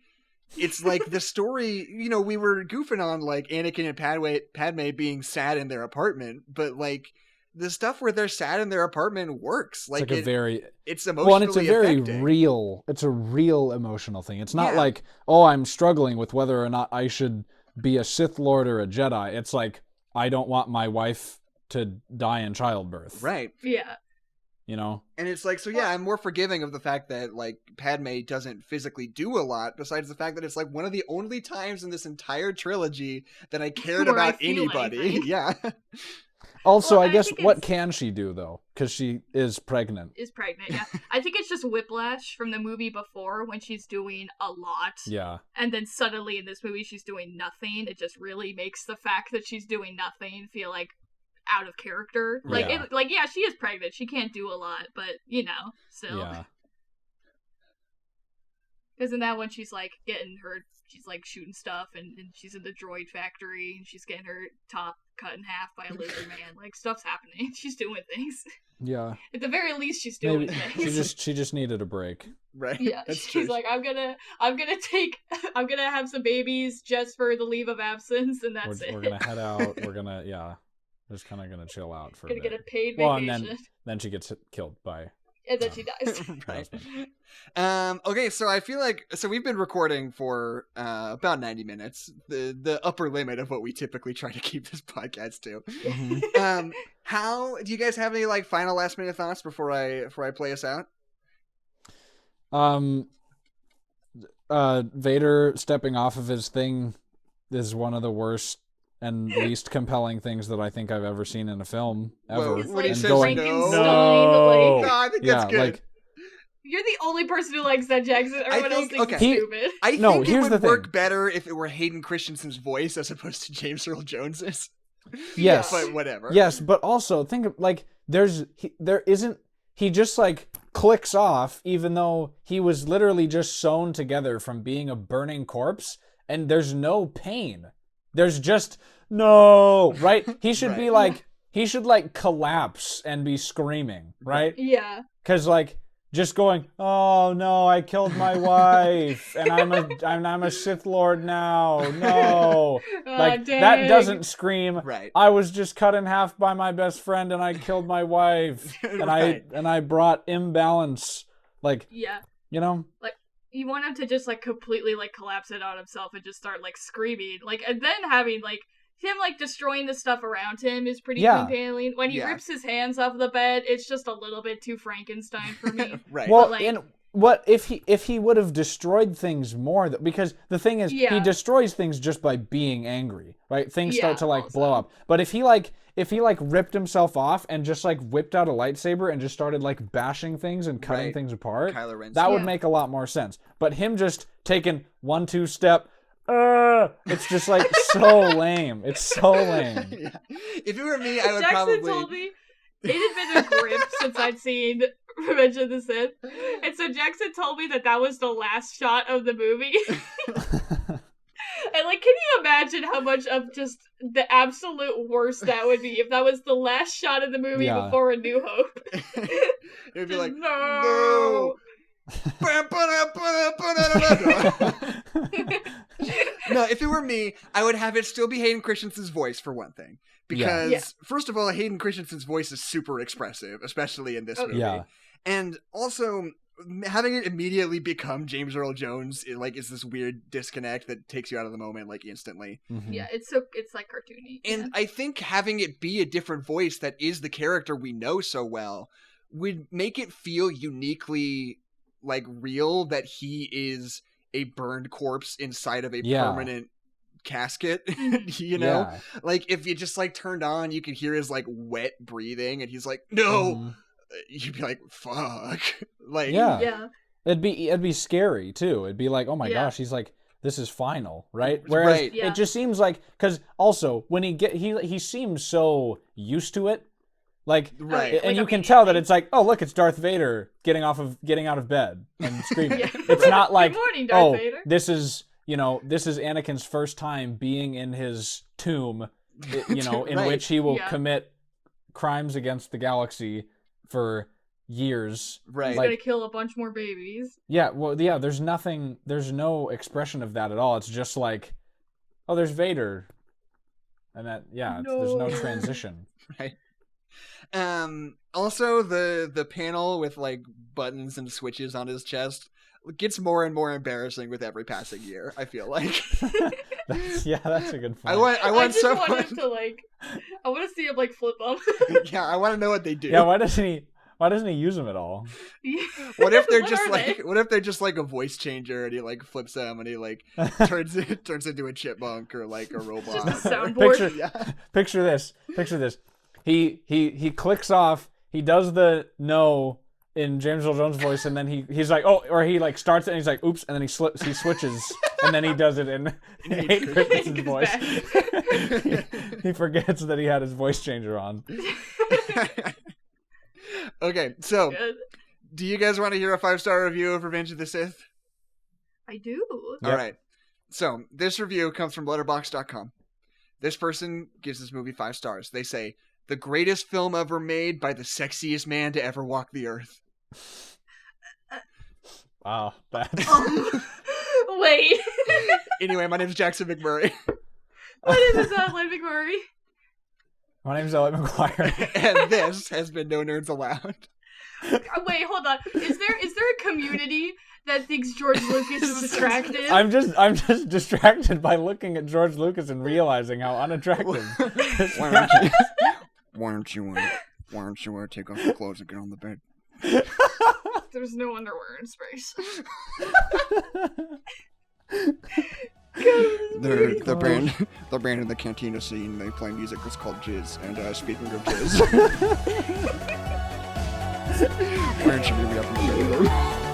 it's like the story, you know, we were goofing on like Anakin and Padme being sad in their apartment, but like the stuff where they're sad in their apartment works. It's Like like a very it's emotionally well, and it's a very affecting. real. It's a real emotional thing. It's not Yeah. like, oh, I'm struggling with whether or not I should be a Sith Lord or a Jedi. It's like, I don't want my wife to die in childbirth. Right. Yeah. You know. And it's like, so yeah, I'm more forgiving of the fact that like Padme doesn't physically do a lot, besides the fact that it's like one of the only times in this entire trilogy that I cared Where I about feel anybody. anything. Yeah. Also, Well, I I guess think what it's- can she do though? Because she is pregnant. Is pregnant, yeah. I think it's just whiplash from the movie before when she's doing a lot. Yeah. And then suddenly in this movie she's doing nothing. It just really makes the fact that she's doing nothing feel like out of character. Like Yeah. yeah, she is pregnant. She can't do a lot, but you know, still. Yeah. Because in that one she's like she's like shooting stuff and she's in the droid factory and she's getting her top cut in half by a lizard man. Like stuff's happening. She's doing things. Yeah. At the very least she's doing Maybe things. she just needed a break. Right. Yeah, That's she's true. like, I'm gonna have some babies just for the leave of absence, and that's it. We're gonna head out. We're gonna just kind of gonna chill out for Gonna a get bit. a paid Well, vacation, and then she gets killed by. and then she dies. Right. husband. Okay, so I feel like we've been recording for about 90 minutes, the upper limit of what we typically try to keep this podcast to. How do you guys have any like final last minute thoughts before I play us out? Vader stepping off of his thing is one of the worst and least compelling things that I think I've ever seen in a film ever. Well, He's when he like says going, no. Frankenstein, No, like, I think yeah, that's good. like you're the only person who likes that, Jackson. Everyone else think- thinks okay. it's stupid. I No, think it here's would the work thing. better if it were Hayden Christensen's voice as opposed to James Earl Jones's. yes, But whatever. yes, but also think of like he just like clicks off, even though he was literally just sewn together from being a burning corpse, and there's no pain. There's just no, right? He should be Right. like, he should like collapse and be screaming, right? Yeah, Because like just going, "Oh no, I killed my wife, and I'm a Sith Lord now." No, like that dang. doesn't scream. Right. I was just cut in half by my best friend, and I killed my wife, and Right. I brought imbalance. Like, Yeah. you know, You want him to just like completely like collapse it on himself and just start like screaming, like, and then having like him like destroying the stuff around him is pretty Yeah. compelling. When he Yeah. rips his hands off the bed, it's just a little bit too Frankenstein for me. Right. well, like- and what if he would have destroyed things more? Because the thing is, Yeah. he destroys things just by being angry, right? Things Yeah, start to like also. blow up. But if he ripped himself off and just like whipped out a lightsaber and just started like bashing things and cutting Right. things apart, Kylo Ren's that would Yeah. make a lot more sense. But him just taking 1-2 step, it's just like so lame. It's so lame. Yeah. If it were me, I would Jackson probably. told me it had been a grip since I'd seen Revenge of the Sith, and so Jackson told me that was the last shot of the movie. And like, can you imagine how much of just the absolute worst that would be if that was the last shot of the movie Yeah. before A New Hope? It would be like, no. No, if it were me, I would have it still be Hayden Christensen's voice for one thing. Because, Yeah. first of all, Hayden Christensen's voice is super expressive, especially in this Oh, movie. Yeah. And also, having it immediately become James Earl Jones is this weird disconnect that takes you out of the moment, like, instantly. Mhm. Yeah, it's like cartoony. And yeah. I think having it be a different voice that is the character we know so well would make it feel uniquely, like, real that he is a burned corpse inside of a Yeah. permanent casket, Mhm. you know? Yeah. Like, if you just, like, turned on, you could hear his, like, wet breathing, and he's like, no! Mhm. You'd be like, fuck. Like, Yeah. Yeah. It'd be scary too. It'd be like, oh my Yeah. gosh, he's like, this is final, right? Whereas Right. Yeah. it just seems like, because also when he seems so used to it, like, Right. and Like, you can tell that immediately. it's like, oh look, it's Darth Vader getting out of bed and screaming. Yeah. It's not like, Good morning, Darth oh, Vader. this is Anakin's first time being in his tomb, in Right. which he will Yeah. commit crimes against the galaxy for years. Right. He's like- gonna kill a bunch more babies. Yeah, well, yeah, there's no expression of that at all. It's just like, oh, there's Vader. And that, yeah, there's no No. transition. Right. Also, the panel with, like, buttons and switches on his chest gets more and more embarrassing with every passing year, I feel like. That's a good point. I want I just someone... want him to like. I want to see him like flip them. Yeah, I want to know what they do. Yeah, why doesn't he use them at all? What if they're What just are like they? What if they're just like a voice changer and he like flips them and he like turns into a chipmunk or like a robot? Just a soundboard. Picture- Yeah. Picture this. He clicks off, he does the no in James Earl Jones' voice, and then he's like, oh, or he like starts it and he's like, oops, and then he switches, and then he does it in Hayden Christensen's Goes voice. back. He forgets that he had his voice changer on. Okay, so Good. do you guys want to hear a 5-star review of Revenge of the Sith? I do. Yep. All right. So this review comes from Letterboxd.com. This person gives this movie 5 stars. They say, the greatest film ever made by the sexiest man to ever walk the earth. Wow, that's Wait. Anyway, my name is Jackson McMurray. What is this, Adeline McMurray? my name's Elliott McGuire. And this has been No Nerds Allowed. Wait, hold on. Is there a community that thinks George Lucas is attractive? I'm just distracted by looking at George Lucas and realizing how unattractive. Why don't you take off your clothes and get on the bed? There's no underwear in space. The band in the cantina scene, they play music that's called Jizz. And speaking of Jizz, why don't you meet me up in the bedroom?